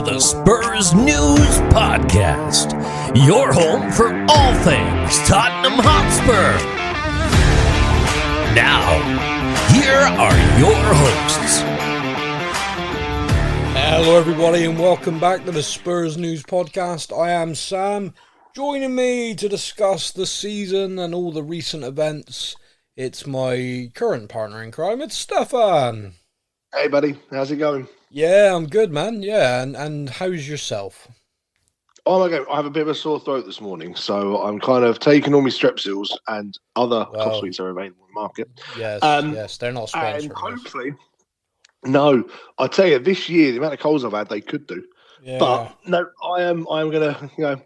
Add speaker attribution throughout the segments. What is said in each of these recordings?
Speaker 1: the Spurs News Podcast, your home for all things Tottenham Hotspur. Now, here are your hosts.
Speaker 2: Hello everybody and welcome back to the Spurs News Podcast. I am Sam. Joining me to discuss the season and all the recent events, it's my current partner in crime, it's Stefan.
Speaker 3: Hey buddy, how's it going?
Speaker 2: Yeah, I'm good, man. Yeah, and how's yourself?
Speaker 3: Oh my god, I have a bit of a sore throat this morning, so I'm kind of taking all my Strepsils and other cough sweets are available in the market.
Speaker 2: Yes, they're not sponsored.
Speaker 3: And hopefully, no, I tell you, this year the amount of colds I've had, they could do. Yeah. But no, I'm gonna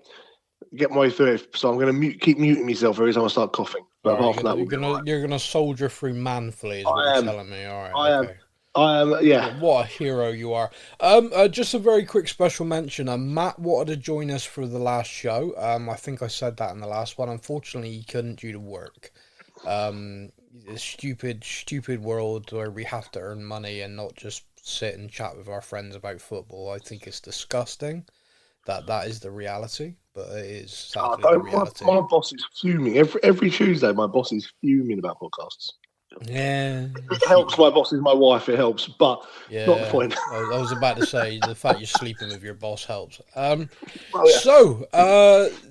Speaker 3: get my way through it. So I'm gonna keep muting myself every time I start coughing. But apart from that,
Speaker 2: you're gonna soldier through manfully, is what you're telling me. All right,
Speaker 3: I am. Yeah.
Speaker 2: What a hero you are. Just a very quick special mention. Matt wanted to join us for the last show. I think I said that in the last one. Unfortunately, he couldn't due to work. The stupid world where we have to earn money and not just sit and chat with our friends about football. I think it's disgusting. That is the reality, but it is sadly the reality.
Speaker 3: My boss is fuming. Every Tuesday, my boss is fuming about podcasts.
Speaker 2: Yeah,
Speaker 3: it helps. My boss is my wife. It helps, but not the point.
Speaker 2: I was about to say the fact you're sleeping with your boss helps.
Speaker 3: So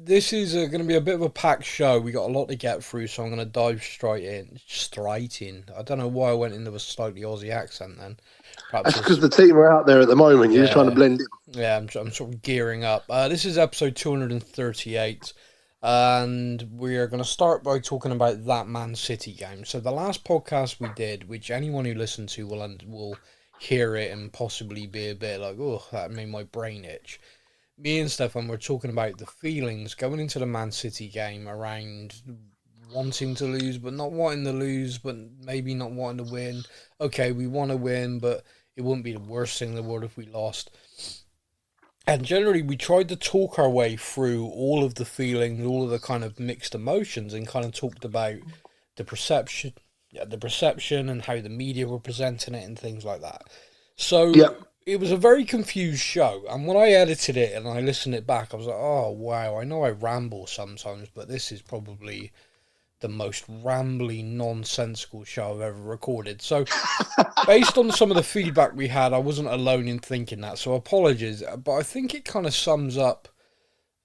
Speaker 2: this is going to be a bit of a packed show. We got a lot to get through, so I'm going to dive straight in. I don't know why I went into a slightly Aussie accent then.
Speaker 3: Perhaps that's because the team are out there at the moment. You're just trying to blend in.
Speaker 2: Yeah, I'm sort of gearing up. This is episode 238. And we are going to start by talking about that Man City game. So the last podcast we did, which anyone who listened to will hear it and possibly be a bit like, oh, that made my brain itch. Me and Stefan were talking about the feelings going into the Man City game around wanting to lose, but not wanting to lose, but maybe not wanting to win. Okay, we want to win, but it wouldn't be the worst thing in the world if we lost. And generally, we tried to talk our way through all of the feelings, all of the kind of mixed emotions, and kind of talked about the perception and how the media were presenting it and things like that. So It was a very confused show. And when I edited it and I listened it back, I was like, oh, wow, I know I ramble sometimes, but this is probably the most rambly, nonsensical show I've ever recorded. So, based on some of the feedback we had, I wasn't alone in thinking that, so apologies. But I think it kind of sums up,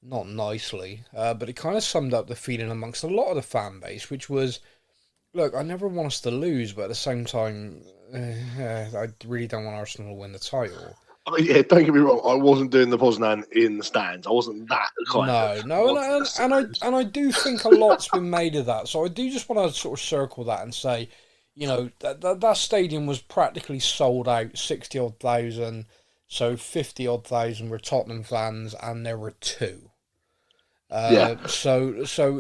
Speaker 2: not nicely, but it kind of summed up the feeling amongst a lot of the fan base, which was, look, I never want us to lose, but at the same time, I really don't want Arsenal to win the title.
Speaker 3: I mean, yeah, don't get me wrong. I wasn't doing the Poznan in the stands. I wasn't that kind of.
Speaker 2: No, and I do think a lot's been made of that. So I do just want to sort of circle that and say, you know, that stadium was practically sold out, 60-odd thousand. So 50-odd thousand were Tottenham fans, and there were two. So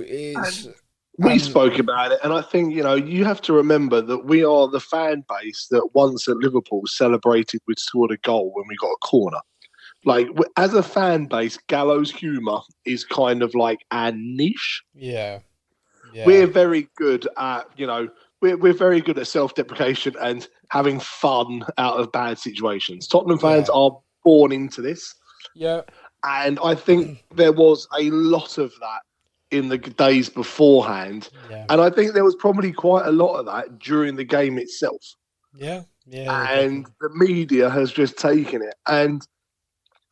Speaker 2: it's.
Speaker 3: We spoke about it, and I think, you know, you have to remember that we are the fan base that once at Liverpool celebrated with scored a goal when we got a corner. Like, as a fan base, gallows humour is kind of like our niche.
Speaker 2: Yeah.
Speaker 3: We're very good at, you know, we're very good at self-deprecation and having fun out of bad situations. Tottenham fans are born into this.
Speaker 2: Yeah.
Speaker 3: And I think there was a lot of that in the days beforehand, and I think there was probably quite a lot of that during the game itself.
Speaker 2: And
Speaker 3: the media has just taken it. And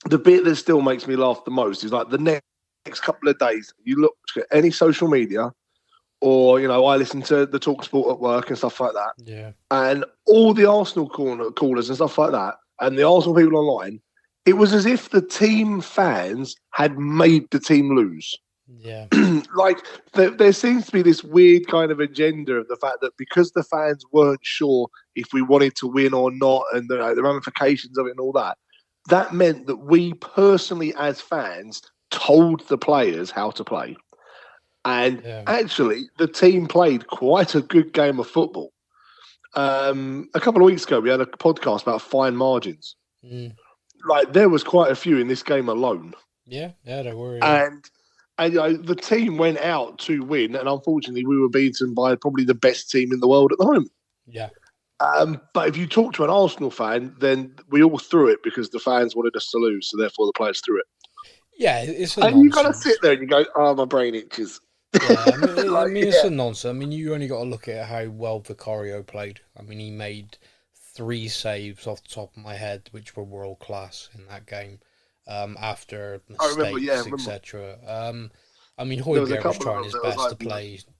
Speaker 3: the bit that still makes me laugh the most is like the next couple of days, you look at any social media, or, you know, I listen to the TalkSport at work and stuff like that.
Speaker 2: Yeah.
Speaker 3: And all the Arsenal callers and stuff like that, and the Arsenal people online, it was as if the team fans had made the team lose.
Speaker 2: Yeah.
Speaker 3: Like, there seems to be this weird kind of agenda of the fact that because the fans weren't sure if we wanted to win or not, and the ramifications of it and all that, that meant that we personally as fans told the players how to play. And actually, the team played quite a good game of football. A couple of weeks ago, we had a podcast about fine margins. Like, there was quite a few in this game alone.
Speaker 2: Yeah, don't worry.
Speaker 3: And you know, the team went out to win, and unfortunately, we were beaten by probably the best team in the world at the moment.
Speaker 2: Yeah.
Speaker 3: But if you talk to an Arsenal fan, then we all threw it because the fans wanted us to lose, so therefore the players threw it.
Speaker 2: Yeah, it's a
Speaker 3: And
Speaker 2: nonsense.
Speaker 3: you got to sit there and you go, "Oh, my brain itches."
Speaker 2: Yeah, I mean, it's a nonsense. I mean, you only got to look at how well Vicario played. I mean, he made 3 saves off the top of my head, which were world class in that game. After mistakes, etc. I mean, Højbjerg was trying his best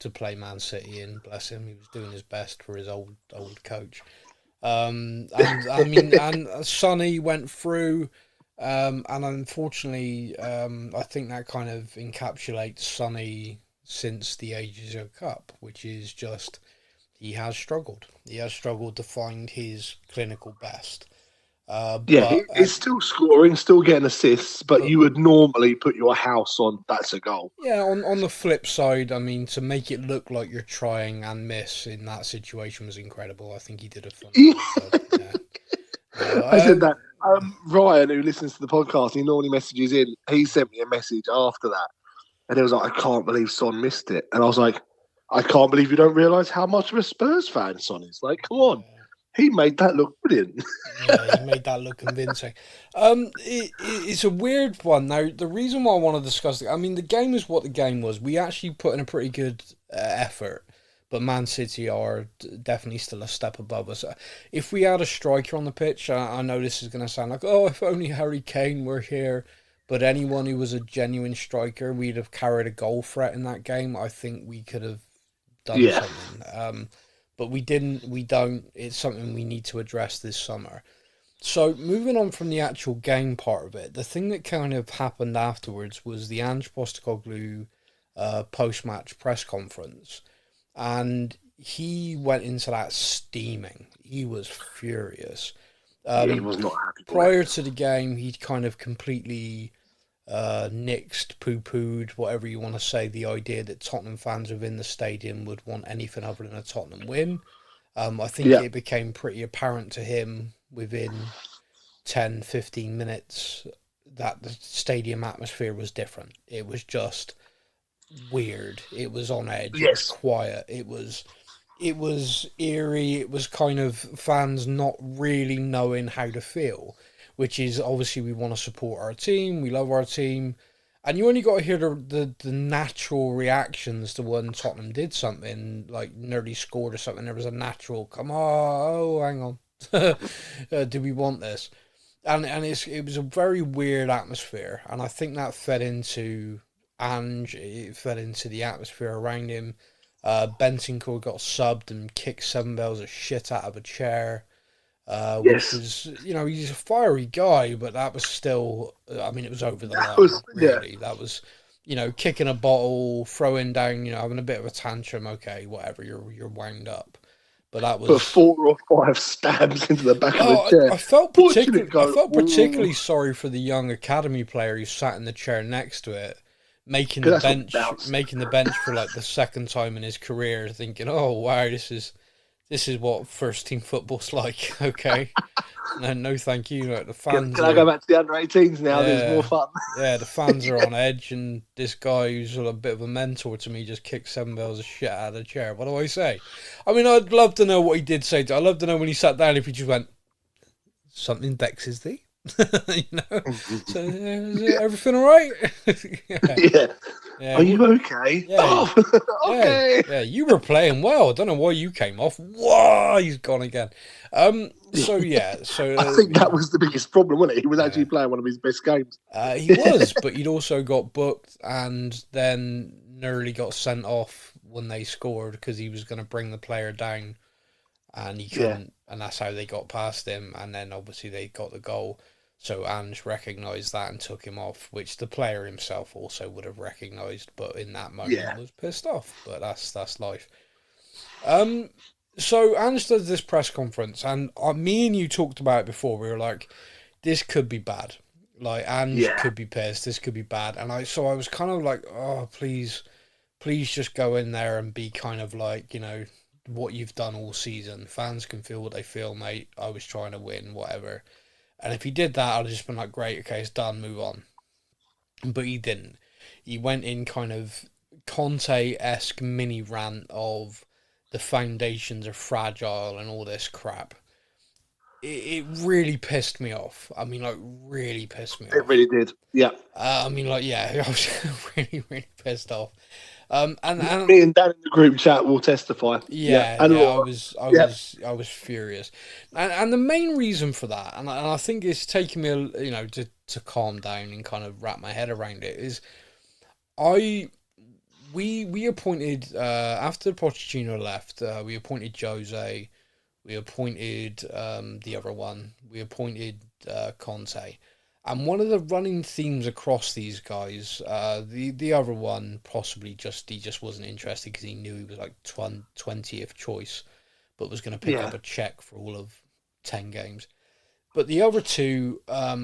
Speaker 2: to play Man City, and bless him, he was doing his best for his old coach. And I mean, and Sonny went through. And unfortunately, I think that kind of encapsulates Sonny since the Asia Cup, which is just he has struggled. He has struggled to find his clinical best.
Speaker 3: He's still scoring, still getting assists, but you would normally put your house on that's a goal.
Speaker 2: Yeah, on the flip side, I mean, to make it look like you're trying and miss in that situation was incredible. I think he did a fun job. Yeah.
Speaker 3: I said that. Ryan, who listens to the podcast, he normally messages in. He sent me a message after that, and he was like, "I can't believe Son missed it." And I was like, "I can't believe you don't realise how much of a Spurs fan Son is." Like, come on, he made that look brilliant.
Speaker 2: Yeah, he made that look convincing. It's a weird one. Now, the reason why I want to discuss it, I mean, the game is what the game was. We actually put in a pretty good effort. But Man City are definitely still a step above us. If we had a striker on the pitch, I know this is going to sound like, oh, if only Harry Kane were here. But anyone who was a genuine striker, we'd have carried a goal threat in that game. I think we could have done something. But we didn't, we don't. It's something we need to address this summer. So moving on from the actual game part of it, the thing that kind of happened afterwards was the Ange Postecoglou post-match press conference. And he went into that steaming. He was furious.
Speaker 3: He was not happy.
Speaker 2: Prior to the game, he'd kind of completely nixed, poo-pooed, whatever you want to say, the idea that Tottenham fans within the stadium would want anything other than a Tottenham win. I think it became pretty apparent to him within 10, 15 minutes that the stadium atmosphere was different. It was just weird. It was on edge. It was quiet. It was eerie. It was kind of fans not really knowing how to feel, which is obviously we want to support our team. We love our team. And you only got to hear the natural reactions to when Tottenham did something, like nearly scored or something. There was a natural, come on, oh, hang on. Do we want this? And it was a very weird atmosphere. And I think that fed into Ange, it fed into the atmosphere around him. Bentancur got subbed and kicked 7 bells of shit out of a chair. Which was, he's a fiery guy, but that was still, I mean, it was over the line, really. That was, kicking a bottle, throwing down, having a bit of a tantrum, okay, whatever, you're wound up. But that was...
Speaker 3: But 4 or 5 stabs into the back of the chair.
Speaker 2: I felt particularly sorry for the young academy player who sat in the chair next to it, making the bench for like the second time in his career, thinking, oh, wow, this is what first team football's like. Okay, no, thank you. Like, the fans.
Speaker 3: Can I go back to the under-18s now? Yeah, there's more fun.
Speaker 2: Yeah, the fans are on edge, and this guy who's a bit of a mentor to me just kicked 7 bells of shit out of the chair. What do I say? I mean, I'd love to know what he did say. I'd love to know when he sat down if he just went, something vexes thee. So, is everything all right?
Speaker 3: Yeah. Are you okay?
Speaker 2: Yeah.
Speaker 3: Oh, okay.
Speaker 2: Yeah, you were playing well. I don't know why you came off. Whoa, he's gone again. So
Speaker 3: I think that was the biggest problem, wasn't it? He was actually playing one of his best games.
Speaker 2: He was, but he'd also got booked and then nearly got sent off when they scored because he was going to bring the player down, and he couldn't, and that's how they got past him. And then obviously they got the goal. So Ange recognised that and took him off, which the player himself also would have recognised, but in that moment was pissed off. But that's life. So Ange does this press conference, and me and you talked about it before. We were like, this could be bad. Like, Ange could be pissed. This could be bad. And I was kind of like, oh, please just go in there and be kind of like, what you've done all season. Fans can feel what they feel, mate. I was trying to win, whatever. And if he did that, I'd have just been like, great, okay, it's done, move on. But he didn't. He went in kind of Conte-esque mini rant of the foundations are fragile and all this crap. It really pissed me off. I mean, like, really pissed me off.
Speaker 3: It really did. Yeah.
Speaker 2: I mean, like, yeah, I was really, really pissed off. And
Speaker 3: Me and Dan in the group chat will testify.
Speaker 2: Yeah,
Speaker 3: and
Speaker 2: yeah,
Speaker 3: Laura.
Speaker 2: I was furious, and the main reason for that, and I think it's taken me, to calm down and kind of wrap my head around it, is we appointed after Pochettino left, we appointed Jose, we appointed the other one, we appointed Conte. And one of the running themes across these guys, the other one possibly he just wasn't interested because he knew he was like 20th choice, but was going to pick up a check for all of 10 games. But the other two, I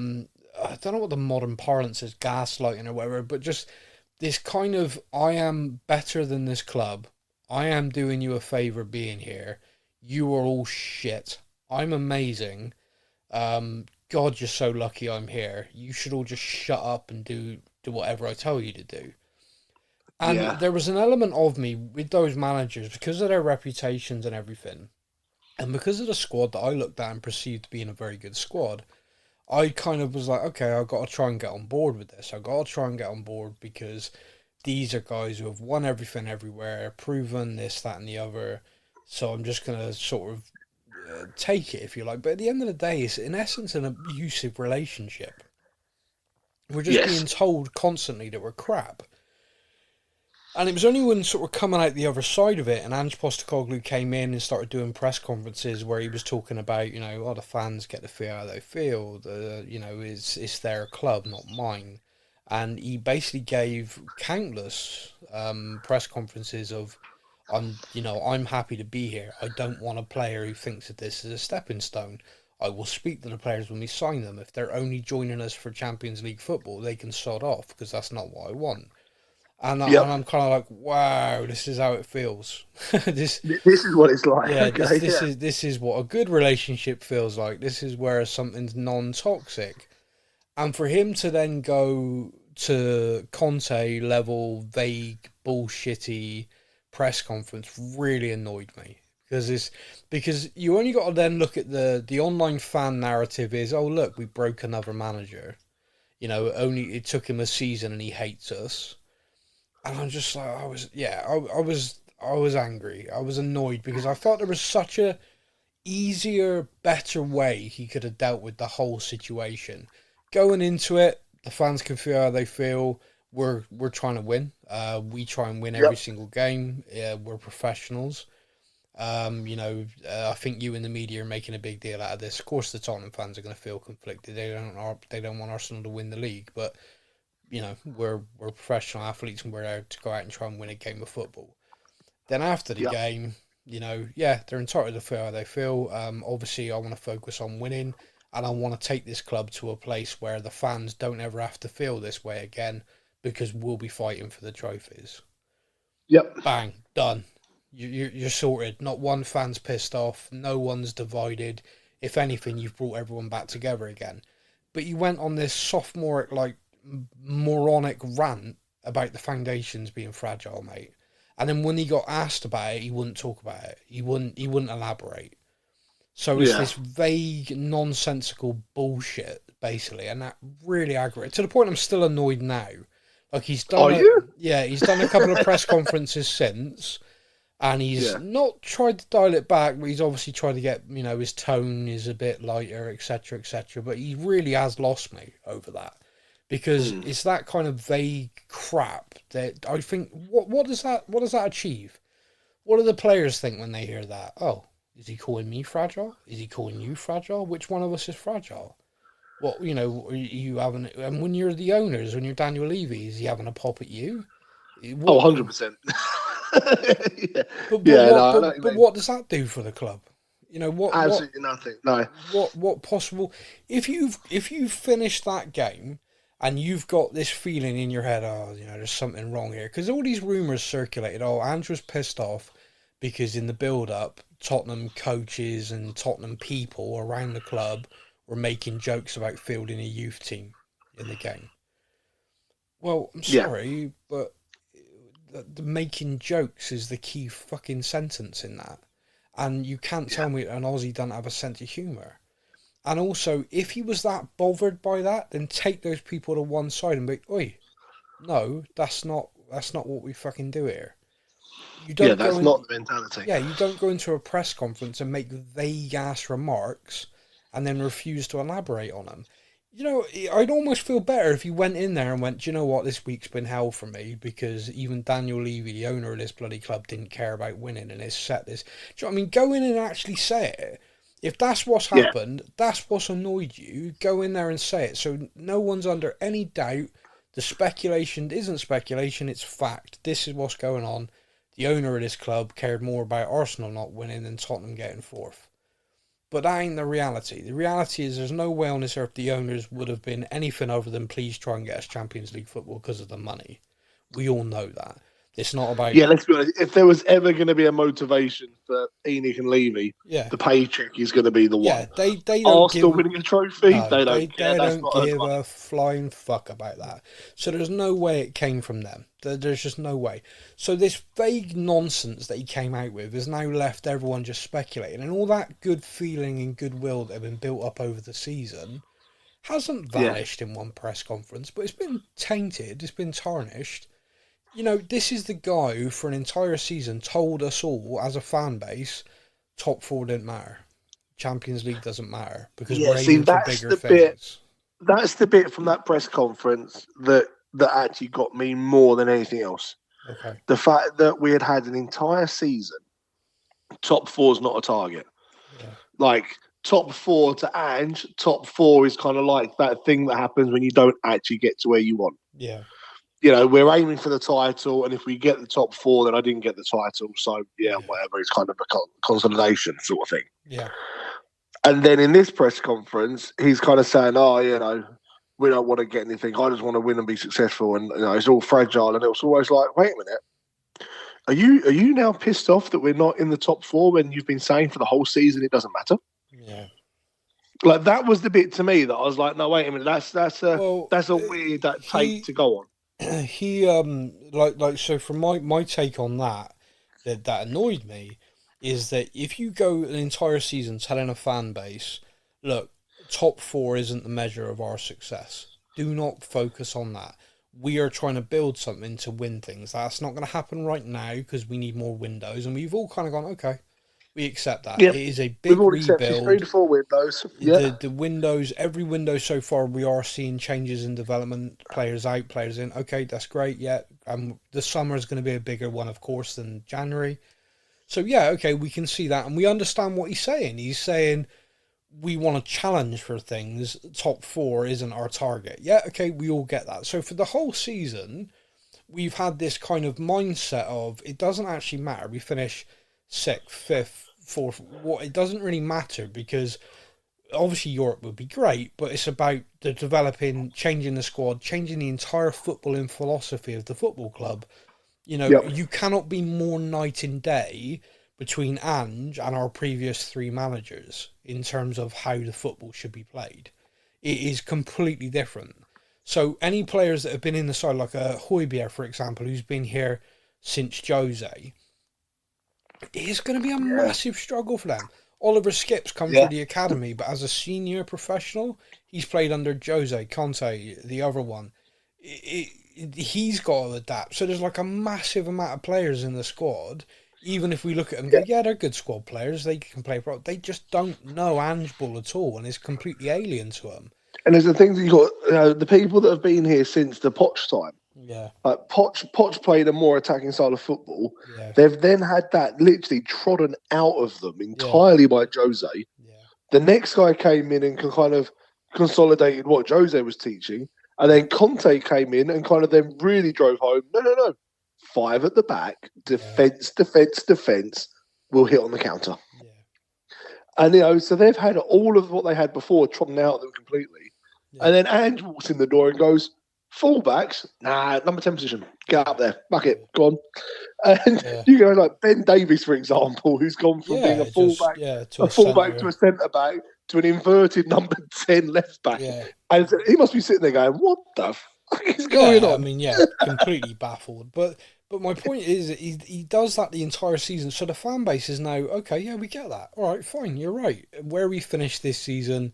Speaker 2: don't know what the modern parlance is, gaslighting or whatever, but just this kind of, I am better than this club. I am doing you a favour being here. You are all shit. I'm amazing. God, you're so lucky I'm here. You should all just shut up and do whatever I tell you to do. And there was an element of me with those managers, because of their reputations and everything, and because of the squad that I looked at and perceived to be in a very good squad, I kind of was like, okay, I've got to try and get on board with this. I've got to try and get on board because these are guys who have won everything everywhere, proven this, that, and the other. So I'm just going to sort of take it, if you like. But at the end of the day, it's in essence an abusive relationship. We're just being told constantly that we're crap. And it was only when sort of coming out the other side of it, and Ange Postecoglou came in and started doing press conferences where he was talking about, the fans get to feel how they feel, it's their club, not mine. And he basically gave countless press conferences of, I'm happy to be here. I don't want a player who thinks of this as a stepping stone. I will speak to the players when we sign them. If they're only joining us for Champions League football, they can sod off because that's not what I want. And I'm kind of like, wow, this is how it feels. this
Speaker 3: is what it's like.
Speaker 2: Yeah, this is what a good relationship feels like. This is where something's non-toxic. And for him to then go to Conte level, vague, bullshitty press conference really annoyed me. Because you only got to then look at the online fan narrative is, oh look, we broke another manager. Only it took him a season and he hates us. And I'm just like, I was angry. I was annoyed because I thought there was such a easier, better way he could have dealt with the whole situation. Going into it, the fans can feel how they feel. We're trying to win. We try and win every single game. We're professionals. I think you and the media are making a big deal out of this. Of course, the Tottenham fans are going to feel conflicted. They don't want Arsenal to win the league, but we're professional athletes and we're there to go out and try and win a game of football. Then after the game, they're entitled to feel how they feel. Obviously, I want to focus on winning, and I want to take this club to a place where the fans don't ever have to feel this way again, because we'll be fighting for the trophies.
Speaker 3: Yep.
Speaker 2: Bang, done. You're sorted. Not one fan's pissed off. No one's divided. If anything, you've brought everyone back together again. But you went on this sophomoric, moronic rant about the foundations being fragile, mate. And then when he got asked about it, he wouldn't talk about it. He wouldn't elaborate. So it's this vague, nonsensical bullshit, basically, and that really aggravated. To the point I'm still annoyed now. Like he's done. He's done a couple of press conferences since, and he's not tried to dial it back, but he's obviously tried to get, his tone is a bit lighter, etc., etc. But he really has lost me over that. Because it's that kind of vague crap that I think, what does that achieve? What do the players think when they hear that? Oh, is he calling me fragile? Is he calling you fragile? Which one of us is fragile? What, are you having, and when you're the owners, when you're Daniel Levy, is he having a pop at you?
Speaker 3: 100%.
Speaker 2: But what does that do for the club?
Speaker 3: Absolutely nothing. No.
Speaker 2: What possible, if you've finished that game, and you've got this feeling in your head, there's something wrong here. Because all these rumours circulated, Ange was pissed off because in the build-up, Tottenham coaches and Tottenham people around the club were making jokes about fielding a youth team in the game. Well, I'm sorry, but the making jokes is the key fucking sentence in that. And you can't tell me an Aussie doesn't have a sense of humour. And also, if he was that bothered by that, then take those people to one side and be, oi, no, that's not what we fucking do here. You don't
Speaker 3: that's not the mentality.
Speaker 2: Yeah, you don't go into a press conference and make vague-ass remarks and then refuse to elaborate on them. You know, I'd almost feel better if you went in there and went, do you know what, this week's been hell for me because even Daniel Levy, the owner of this bloody club, didn't care about winning and has set this. Do you know what I mean? Go in and actually say it. If that's what's happened, that's what's annoyed you, go in there and say it. So no one's under any doubt. The speculation isn't speculation, it's fact. This is what's going on. The owner of this club cared more about Arsenal not winning than Tottenham getting fourth. But that ain't the reality. The reality is there's no way on this earth the owners would have been anything other than please try and get us Champions League football because of the money. We all know that. It's not about...
Speaker 3: Yeah, let's be honest. If there was ever going to be a motivation for Enoch and Levy, the paycheck is going to be the one.
Speaker 2: Yeah, they don't
Speaker 3: Arsenal winning a trophy,
Speaker 2: no,
Speaker 3: they don't care.
Speaker 2: They don't give a flying fuck about that. So there's no way it came from them. There's just no way. So this vague nonsense that he came out with has now left everyone just speculating. And all that good feeling and goodwill that had been built up over the season hasn't vanished in one press conference, but it's been tainted, it's been tarnished. You know, this is the guy who for an entire season told us all as a fan base, top four didn't matter. Champions League doesn't matter because we're aiming for bigger things.
Speaker 3: That's the bit from that press conference that actually got me more than anything else.
Speaker 2: Okay.
Speaker 3: The fact that we had an entire season, top four is not a target.
Speaker 2: Yeah.
Speaker 3: Like, top four to Ange, top four is kind of like that thing that happens when you don't actually get to where you want.
Speaker 2: Yeah.
Speaker 3: You know, we're aiming for the title, and if we get the top four, then I didn't get the title. So, whatever. It's kind of a consolidation sort of thing.
Speaker 2: Yeah.
Speaker 3: And then in this press conference, he's kind of saying, we don't want to get anything. I just want to win and be successful. And, it's all fragile. And it was always like, wait a minute. Are you now pissed off that we're not in the top four when you've been saying for the whole season it doesn't matter?
Speaker 2: Yeah.
Speaker 3: Like, that was the bit to me that I was like, no, wait a minute. That's a weird take to go on.
Speaker 2: He so from my take on that annoyed me is that if you go an entire season telling a fan base, look, top four isn't the measure of our success, do not focus on that. We are trying to build something to win things. That's not going to happen right now because we need more windows, and we've all kind of gone, okay, we accept that. It is a big rebuild.
Speaker 3: 3 to 4 windows.
Speaker 2: The windows, every window so far, we are seeing changes in development. Players out, players in. Okay, that's great. Yeah, the summer is going to be a bigger one, of course, than January. So okay, we can see that, and we understand what he's saying. He's saying we want to challenge for things. Top four isn't our target. Yeah, okay, we all get that. So for the whole season, we've had this kind of mindset of it doesn't actually matter. We finish 6th, 5th, 4th. It doesn't really matter because obviously Europe would be great, but it's about the developing, changing the squad, changing the entire footballing philosophy of the football club. You cannot be more night and day between Ange and our previous 3 managers in terms of how the football should be played. It is completely different. So any players that have been in the side, like a Højbjerg, for example, who's been here since Jose, it's going to be a massive struggle for them. Oliver Skipp's come through the academy, but as a senior professional, he's played under Jose, Conte, the other one. He's got to adapt. So there's like a massive amount of players in the squad. Even if we look at them and go, they're good squad players, they can play pro. They just don't know Ange ball at all, and it's completely alien to them.
Speaker 3: And there's the things that you got, the people that have been here since the Poch time.
Speaker 2: Yeah.
Speaker 3: Like Poch played a more attacking style of football.
Speaker 2: Yeah.
Speaker 3: They've then had that literally trodden out of them entirely by Jose.
Speaker 2: Yeah.
Speaker 3: The next guy came in and kind of consolidated what Jose was teaching. And then Conte came in and kind of then really drove home. No. 5 at the back, defence. We'll hit on the counter. Yeah. And, so they've had all of what they had before trodden out of them completely. Yeah. And then Ange walks in the door and goes, fullbacks, number 10 position. Get up there. Fuck it. Go on. And you go like Ben Davies, for example, who's gone from being a fullback to a centre-back to an inverted number 10 left-back. Yeah. And he must be sitting there going, what the fuck is going on?
Speaker 2: I mean, completely baffled. But But my point is, he does that the entire season, so the fan base is now, okay, yeah, we get that. All right, fine, you're right. Where we finish this season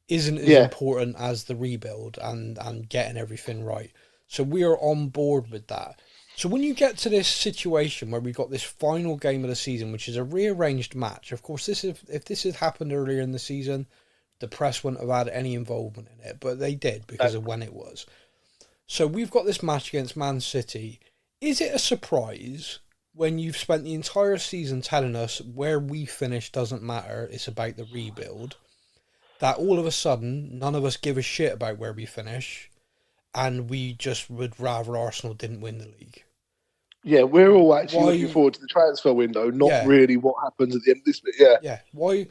Speaker 2: isn't as
Speaker 3: Yeah,
Speaker 2: important as the rebuild and getting everything right. So we are on board with that. So when you get to this situation where we've got this final game of the season, which is a rearranged match, of course, if this had happened earlier in the season, the press wouldn't have had any involvement in it, but they did because of when it was. So we've got this match against Man City. Is it a surprise when you've spent the entire season telling us where we finish doesn't matter, it's about the rebuild, that all of a sudden none of us give a shit about where we finish and we just would rather Arsenal didn't win the league?
Speaker 3: yeah, we're all actually looking
Speaker 2: Why?
Speaker 3: forward to the transfer window, not
Speaker 2: Yeah,
Speaker 3: really what happens at the end of this bit. Yeah,
Speaker 2: yeah. Why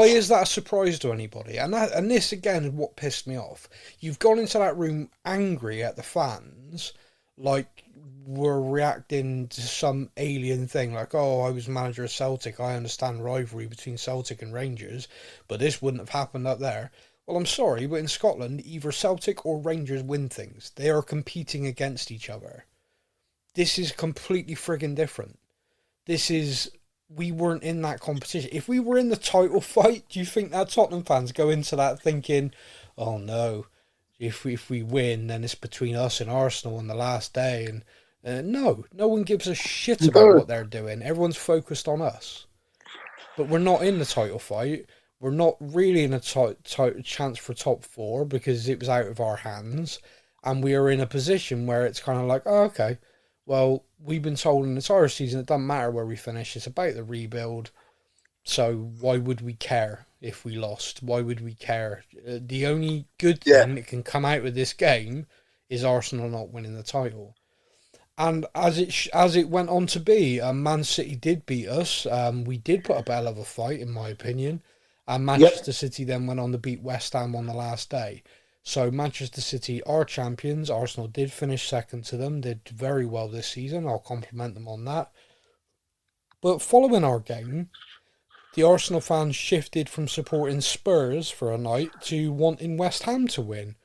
Speaker 2: is that a surprise to anybody? And this again is what pissed me off. You've gone into that room angry at the fans, like we're reacting to some alien thing, like, oh, I was manager of Celtic, I understand rivalry between Celtic and Rangers, but this wouldn't have happened up there. Well, I'm sorry, but in Scotland, either Celtic or Rangers win things. They are competing against each other. This is completely friggin' different. This is, we weren't in that competition. If we were in the title fight, do you think that Tottenham fans go into that thinking, oh no, if we win, then it's between us and Arsenal on the last day? And no one gives a shit about what they're doing. Everyone's focused on us. But we're not in the title fight. We're not really in a chance for top four because it was out of our hands. And we are in a position where it's kind of like, oh, okay, well, we've been told in the entire season it doesn't matter where we finish. It's about the rebuild. So why would we care if we lost? Why would we care? The only good thing that can come out of this game is Arsenal not winning the title. And as it went on to be, Man City did beat us. We did put up a hell of a fight, in my opinion. And Manchester City then went on to beat West Ham on the last day. So Manchester City are champions. Arsenal did finish second to them. Did very well this season. I'll compliment them on that. But following our game, the Arsenal fans shifted from supporting Spurs for a night to wanting West Ham to win.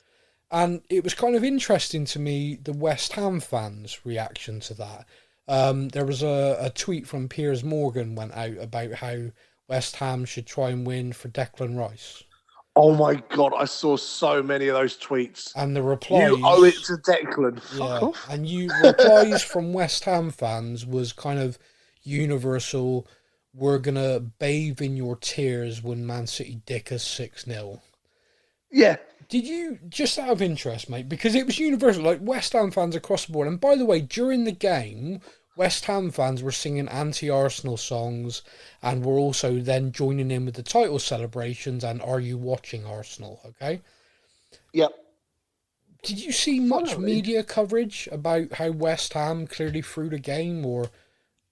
Speaker 2: And it was kind of interesting to me, the West Ham fans' reaction to that. There was a tweet from Piers Morgan went out about how West Ham should try and win for Declan Rice.
Speaker 3: Oh my God, I saw so many of those tweets.
Speaker 2: And the replies...
Speaker 3: You owe it to Declan. Fuck off.
Speaker 2: And replies from West Ham fans was kind of universal. We're going to bathe in your tears when Man City dick us 6-0.
Speaker 3: Yeah.
Speaker 2: Did you, just out of interest, mate, because it was universal, like West Ham fans across the board. And by the way, during the game, West Ham fans were singing anti-Arsenal songs and were also then joining in with the title celebrations and Are You Watching Arsenal, okay?
Speaker 3: Yep.
Speaker 2: Did you see much media coverage about how West Ham clearly threw the game or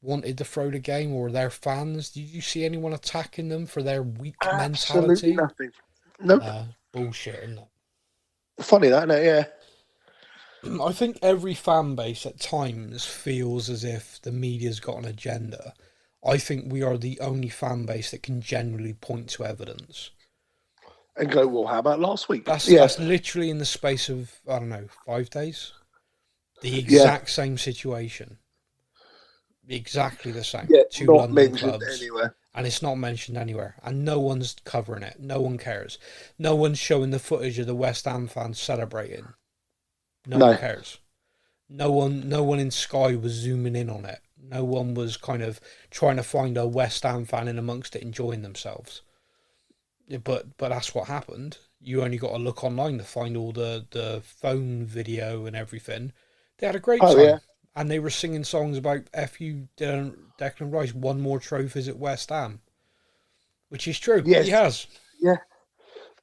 Speaker 2: wanted to throw the game or their fans? Did you see anyone attacking them for their weak mentality?
Speaker 3: Absolutely nothing. Nope.
Speaker 2: Bullshit, isn't it?
Speaker 3: Funny that, isn't it? Yeah.
Speaker 2: I think every fan base at times feels as if the media's got an agenda. I think we are the only fan base that can generally point to evidence.
Speaker 3: And go, well, how about last week?
Speaker 2: That's literally in the space of, 5 days. The exact same situation. Exactly the same.
Speaker 3: Yeah,
Speaker 2: Two
Speaker 3: not
Speaker 2: London
Speaker 3: mentioned
Speaker 2: clubs.
Speaker 3: anywhere.
Speaker 2: And it's not mentioned anywhere. And no one's covering it. No one cares. No one's showing the footage of the West Ham fans celebrating. No one cares. No one in Sky was zooming in on it. No one was kind of trying to find a West Ham fan in amongst it enjoying themselves. But that's what happened. You only got to look online to find all the phone video and everything. They had a great time. Yeah. And they were singing songs about F.U. Declan Rice won more trophies at West Ham. Which is true. Yes. He has.
Speaker 3: Yeah.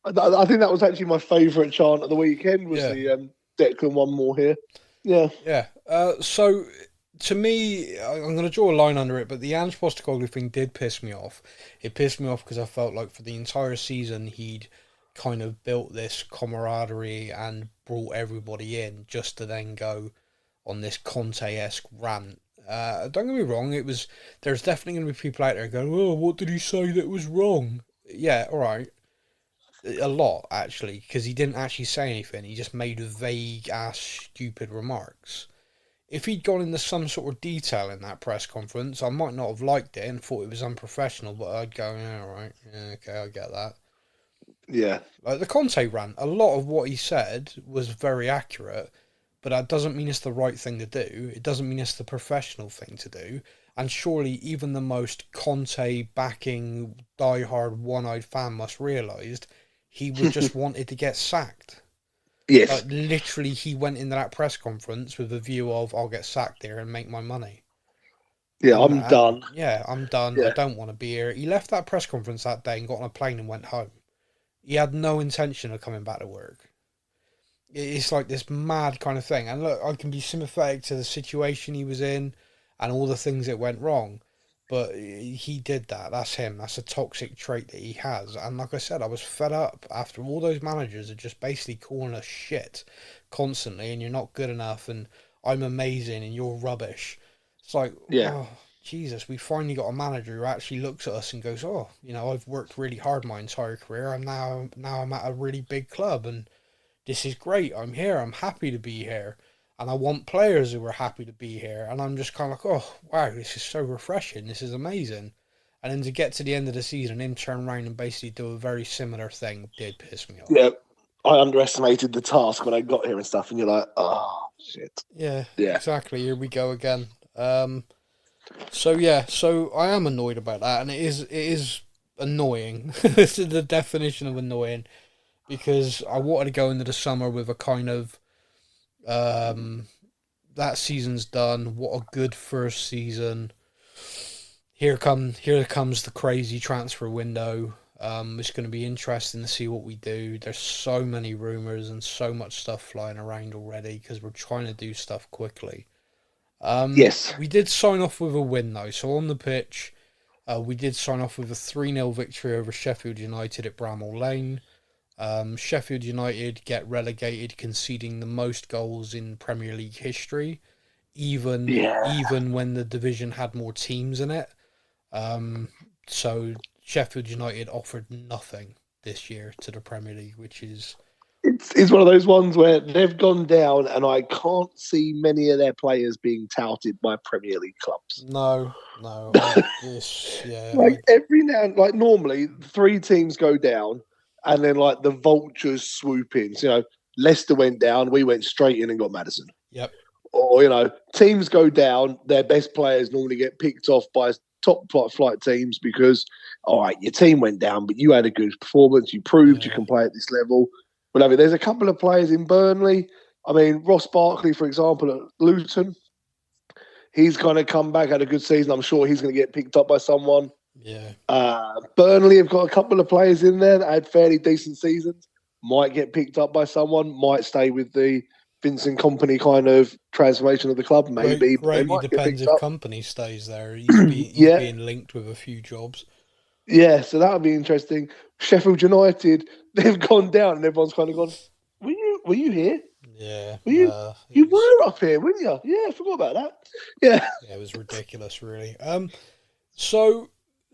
Speaker 3: I think that was actually my favourite chant of the weekend was the Declan one more here. Yeah.
Speaker 2: Yeah. So, to me, I'm going to draw a line under it, but the Ange Postecoglou thing did piss me off. It pissed me off because I felt like for the entire season he'd kind of built this camaraderie and brought everybody in just to then go on this Conte-esque rant. Don't get me wrong, there's definitely going to be people out there going, oh, what did he say that was wrong? Yeah, all right. A lot, actually, because he didn't actually say anything. He just made vague-ass, stupid remarks. if he'd gone into some sort of detail in that press conference, I might not have liked it and thought it was unprofessional, but I'd go, yeah, all right, yeah, okay, I get that.
Speaker 3: Yeah.
Speaker 2: Like the Conte rant, a lot of what he said was very accurate, but that doesn't mean it's the right thing to do. It doesn't mean it's the professional thing to do. And surely even the most Conte backing, diehard, one-eyed fan must realise he would just wanted to get sacked.
Speaker 3: Yes.
Speaker 2: Like literally, he went into that press conference with a view of I'll get sacked here and make my money.
Speaker 3: Yeah, I'm done.
Speaker 2: Yeah, I'm done. I
Speaker 3: Yeah.
Speaker 2: don't want to be here. He left that press conference that day and got on a plane and went home. He had no intention of coming back to work. It's like this mad kind of thing. And look, I can be sympathetic to the situation he was in and all the things that went wrong. But he did that. That's him. That's a toxic trait that he has. And like I said, I was fed up after all those managers are just basically calling us shit constantly. And you're not good enough. And I'm amazing and you're rubbish. It's like,
Speaker 3: Yeah.
Speaker 2: oh, Jesus, we finally got a manager who actually looks at us and goes, oh, you know, I've worked really hard my entire career. I'm at a really big club and this is great. I'm here. I'm happy to be here. And I want players who are happy to be here. And I'm just kind of like, oh, wow, this is so refreshing. This is amazing. And then to get to the end of the season, him turn around and basically do a very similar thing did piss me off.
Speaker 3: Yeah. I underestimated the task when I got here and stuff. And you're like, oh, shit.
Speaker 2: Yeah,
Speaker 3: Yeah.
Speaker 2: exactly. Here we go again. So I am annoyed about that. And it is annoying. This is the definition of annoying. Because I wanted to go into the summer with a kind of that season's done. What a good first season. Here comes the crazy transfer window. It's going to be interesting to see what we do. There's so many rumours and so much stuff flying around already because we're trying to do stuff quickly.
Speaker 3: Yes.
Speaker 2: We did sign off with a win though. So on the pitch, we did sign off with a 3-0 victory over Sheffield United at Bramall Lane. Sheffield United get relegated, conceding the most goals in Premier League history, even when the division had more teams in it. So Sheffield United offered nothing this year to the Premier League, which is
Speaker 3: it's one of those ones where they've gone down, and I can't see many of their players being touted by Premier League clubs.
Speaker 2: no.
Speaker 3: Every now, like normally, 3 teams go down. And then, like, the vultures swoop in. So, Leicester went down. We went straight in and got Maddison.
Speaker 2: Yep.
Speaker 3: Or, teams go down. Their best players normally get picked off by top flight teams because, all right, your team went down, but you had a good performance. You proved you can play at this level. But, I mean, there's a couple of players in Burnley. I mean, Ross Barkley, for example, at Luton. He's going to come back, had a good season. I'm sure he's going to get picked up by someone.
Speaker 2: Yeah.
Speaker 3: Burnley have got a couple of players in there that had fairly decent seasons. Might get picked up by someone. Might stay with the Vincent Kompany kind of transformation of the club. Maybe.
Speaker 2: Greatly depends if Kompany stays there. He's being linked with a few jobs.
Speaker 3: Yeah, so that would be interesting. Sheffield United, they've gone down and everyone's kind of gone, were you here?
Speaker 2: Yeah.
Speaker 3: You were up here, weren't you? Yeah, I forgot about that. Yeah.
Speaker 2: Yeah, it was ridiculous, really. So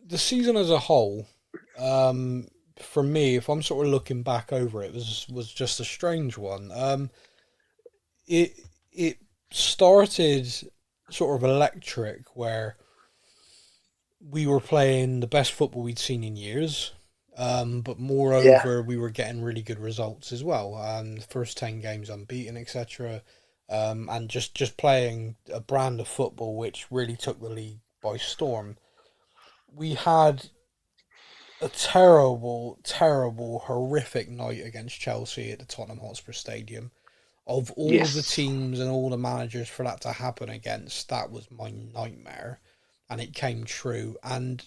Speaker 2: the season as a whole, for me, if I'm sort of looking back over it, was just a strange one. It started sort of electric, where we were playing the best football we'd seen in years, but moreover, we were getting really good results as well. The first 10 games unbeaten, etc. And just playing a brand of football which really took the league by storm. We had a terrible, horrific night against Chelsea at the Tottenham Hotspur Stadium. Of all the teams and all the managers for that to happen against, that was my nightmare. And it came true. And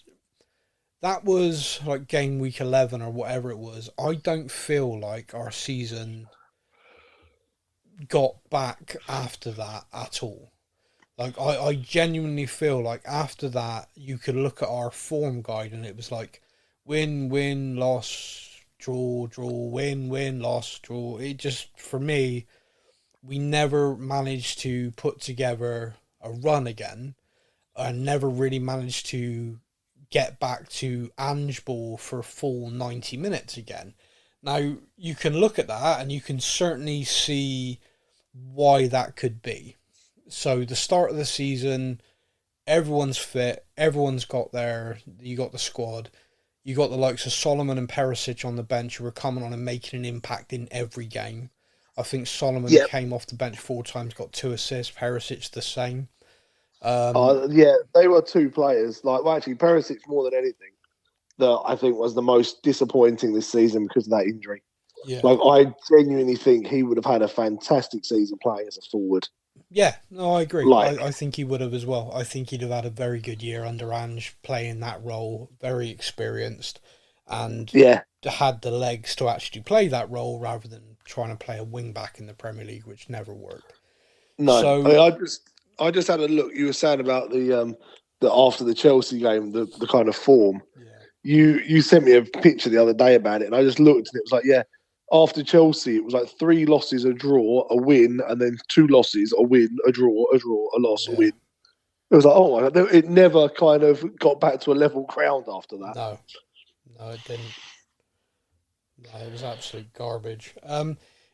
Speaker 2: that was like game week 11 or whatever it was. I don't feel like our season got back after that at all. Like, I genuinely feel like after that, you could look at our form guide and it was like, win, loss, draw, win, loss, draw. It just, for me, we never managed to put together a run again and never really managed to get back to Ange ball for a full 90 minutes again. Now, you can look at that and you can certainly see why that could be. So the start of the season, everyone's fit, everyone's got there. You got the squad. You got the likes of Solomon and Perisic on the bench who are coming on and making an impact in every game. I think Solomon
Speaker 3: Yeah.
Speaker 2: came off the bench 4 times, got 2 assists. Perisic the same.
Speaker 3: Yeah, they were two players. Actually, Perisic more than anything that I think was the most disappointing this season because of that injury.
Speaker 2: Yeah.
Speaker 3: I genuinely think he would have had a fantastic season playing as a forward.
Speaker 2: Yeah, no, I agree. I think he would have as well. I think he'd have had a very good year under Ange playing that role, very experienced, and had the legs to actually play that role rather than trying to play a wing back in the Premier League, which never worked.
Speaker 3: No,
Speaker 2: so,
Speaker 3: I just had a look. You were saying about the after the Chelsea game, the kind of form.
Speaker 2: Yeah.
Speaker 3: You sent me a picture the other day about it, and I just looked, and it was like, after Chelsea, it was like 3 losses, a draw, a win, and then 2 losses, a win, a draw, a loss, a win. It was like, oh my God, it never kind of got back to a level ground after that.
Speaker 2: No, it didn't. No, it was absolute garbage.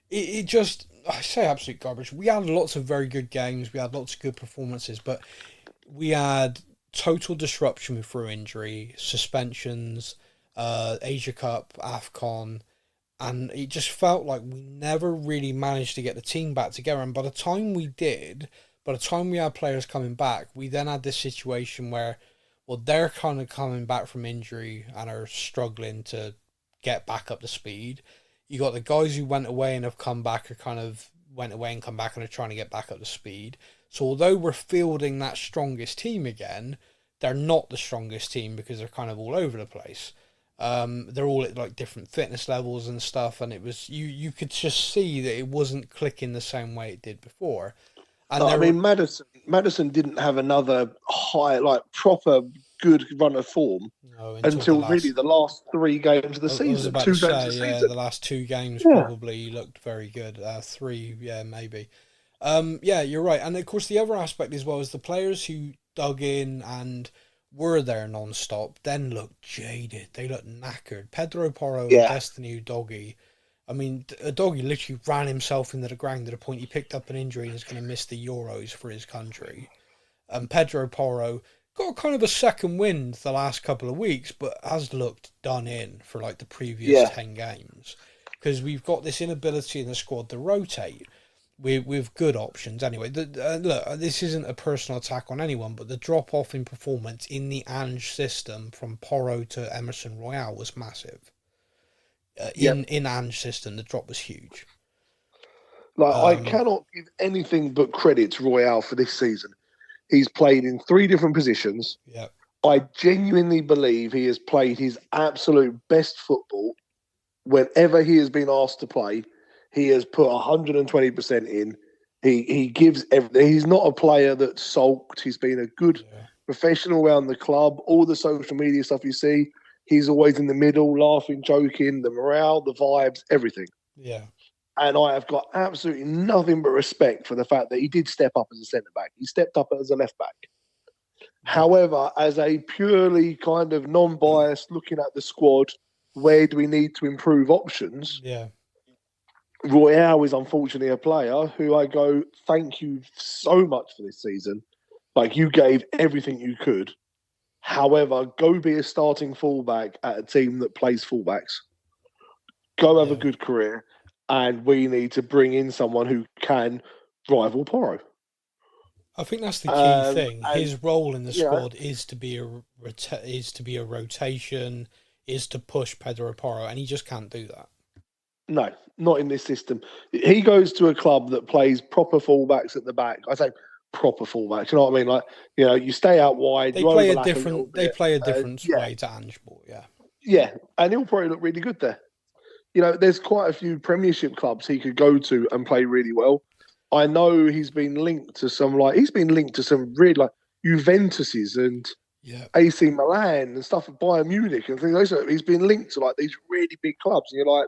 Speaker 2: It just, I say absolute garbage. We had lots of very good games. We had lots of good performances, but we had total disruption through injury, suspensions, Asia Cup, AFCON, and it just felt like we never really managed to get the team back together. And by the time we did, by the time we had players coming back, we then had this situation where, well, they're kind of coming back from injury and are struggling to get back up to speed. You got the guys who went away and have come back are kind of went away and come back and are trying to get back up to speed. So although we're fielding that strongest team again, they're not the strongest team because they're kind of all over the place. They're all at like different fitness levels and stuff, and it was you could just see that it wasn't clicking the same way it did before. And
Speaker 3: Maddison didn't have another high, proper good run of form until really the last 3 games of the season. I was
Speaker 2: about to say, the last 2 games probably looked very good. 3, maybe. You're right. And of course, the other aspect as well is the players who dug in and were there non-stop then looked jaded. They looked knackered. Pedro Porro and Destiny Udogie. I mean, Udogie literally ran himself into the ground to the point he picked up an injury and is going to miss the Euros for his country. And Pedro Porro got kind of a second wind the last couple of weeks, but has looked done in for like the previous 10 games. Because we've got this inability in the squad to rotate with good options. Anyway, look, this isn't a personal attack on anyone, but the drop-off in performance in the Ange system from Porro to Emerson Royale was massive. In Ange's system, the drop was huge.
Speaker 3: I cannot give anything but credit to Royale for this season. He's played in 3 different positions.
Speaker 2: Yeah.
Speaker 3: I genuinely believe he has played his absolute best football whenever he has been asked to play. He has put 120% in. He gives everything. He's not a player that's sulked. He's been a good professional around the club. All the social media stuff you see, he's always in the middle, laughing, joking, the morale, the vibes, everything.
Speaker 2: Yeah.
Speaker 3: And I have got absolutely nothing but respect for the fact that he did step up as a centre-back. He stepped up as a left-back. However, as a purely kind of non-biased looking at the squad, where do we need to improve options?
Speaker 2: Yeah.
Speaker 3: Royale is unfortunately a player who I go, thank you so much for this season. You gave everything you could. However, go be a starting fullback at a team that plays fullbacks. Go have a good career. And we need to bring in someone who can rival Porro.
Speaker 2: I think that's the key thing. His role in the squad is to be a rotation, is to push Pedro Porro, and he just can't do that.
Speaker 3: No, not in this system. He goes to a club that plays proper fullbacks at the back. I say proper fullbacks. You know what I mean? You stay out wide.
Speaker 2: They play a different way to Ange ball. Yeah.
Speaker 3: Yeah, and he'll probably look really good there. There's quite a few Premiership clubs he could go to and play really well. I know he's been linked to some really Juventuses and AC Milan and stuff at Bayern Munich and things like that. He's been linked to these really big clubs, and you're like,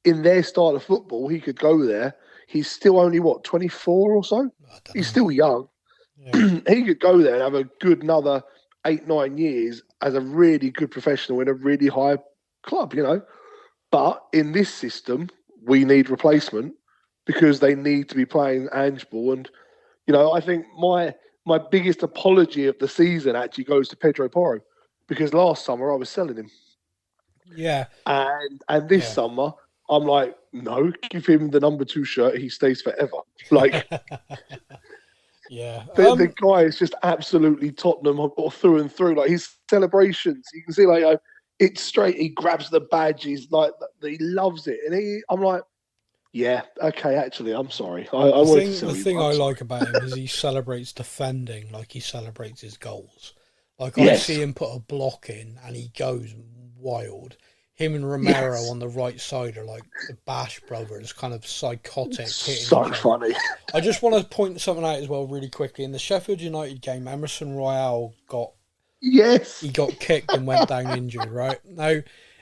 Speaker 3: in their style of football, he could go there. He's still only 24 or so. He's still young. Yeah. He could go there and have a good another 8-9 years as a really good professional in a really high club, But in this system, we need replacement because they need to be playing Ange ball. And I think my biggest apology of the season actually goes to Pedro Porro, because last summer I was selling him.
Speaker 2: Yeah.
Speaker 3: And this summer I'm like, no, give him the number 2 shirt. He stays forever. Like,
Speaker 2: yeah,
Speaker 3: the guy is just absolutely Tottenham or through and through. Like, his celebrations, you can see, like, it's straight. He grabs the badge. He's like, he loves it. And I'm like, yeah, okay, actually, I'm sorry. I wanted to sell
Speaker 2: the
Speaker 3: you.
Speaker 2: thing I like about him is he celebrates defending like he celebrates his goals. Like, I see him put a block in and he goes wild. Him and Romero on the right side are like the Bash brothers, kind of psychotic.
Speaker 3: So funny.
Speaker 2: I just want to point something out as well really quickly. In the Sheffield United game, Emerson Royale got kicked and went down injured, right? Now,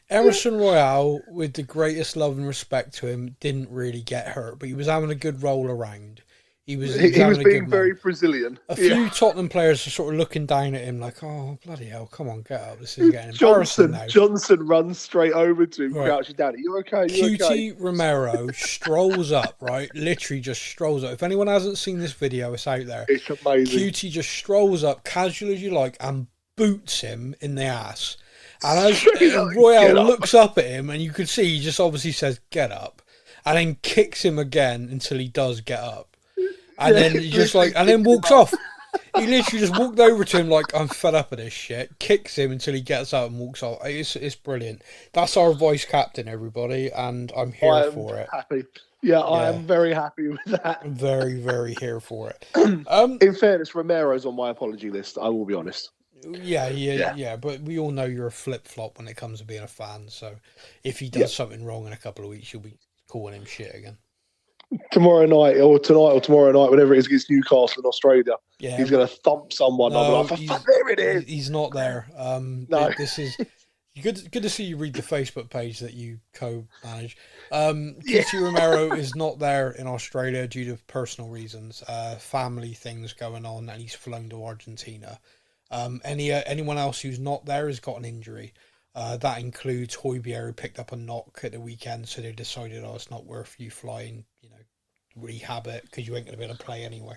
Speaker 2: Emerson Royale, with the greatest love and respect to him, didn't really get hurt, but he was having a good roll around. He was
Speaker 3: being very Brazilian.
Speaker 2: A few Tottenham players are sort of looking down at him like, oh, bloody hell, come on, get up. This is getting embarrassing now.
Speaker 3: Johnson runs straight over to him, crouching down. Are you okay?
Speaker 2: QT Romero strolls up, right? Literally just strolls up. If anyone hasn't seen this video, it's out there.
Speaker 3: It's amazing.
Speaker 2: QT just strolls up, casual as you like, and boots him in the ass. And as Royale looks up at him, and you can see he just obviously says, get up. And then kicks him again until he does get up. And then he just and then walks off. He literally just walked over to him like, I'm fed up of this shit. Kicks him until he gets up and walks off. It's brilliant. That's our vice captain, everybody, and I'm here for it.
Speaker 3: Happy. Yeah, I am very happy with that.
Speaker 2: I'm very, very here for it.
Speaker 3: In fairness, Romero's on my apology list. I will be honest.
Speaker 2: Yeah, but we all know you're a flip-flop when it comes to being a fan. So if he does something wrong in a couple of weeks, you'll be calling him shit again.
Speaker 3: Tomorrow night or tomorrow night, whatever it is, against Newcastle in Australia, he's going to thump someone.
Speaker 2: No,
Speaker 3: I'm like, there it is.
Speaker 2: He's not there.
Speaker 3: No.
Speaker 2: This is good to see you read the Facebook page that you co-manage. QT Romero is not there in Australia due to personal reasons, family things going on, and he's flown to Argentina. Anyone else who's not there has got an injury. That includes Højbjerg, who picked up a knock at the weekend, so they decided, it's not worth you flying, rehab it, because you ain't going to be able to play anyway.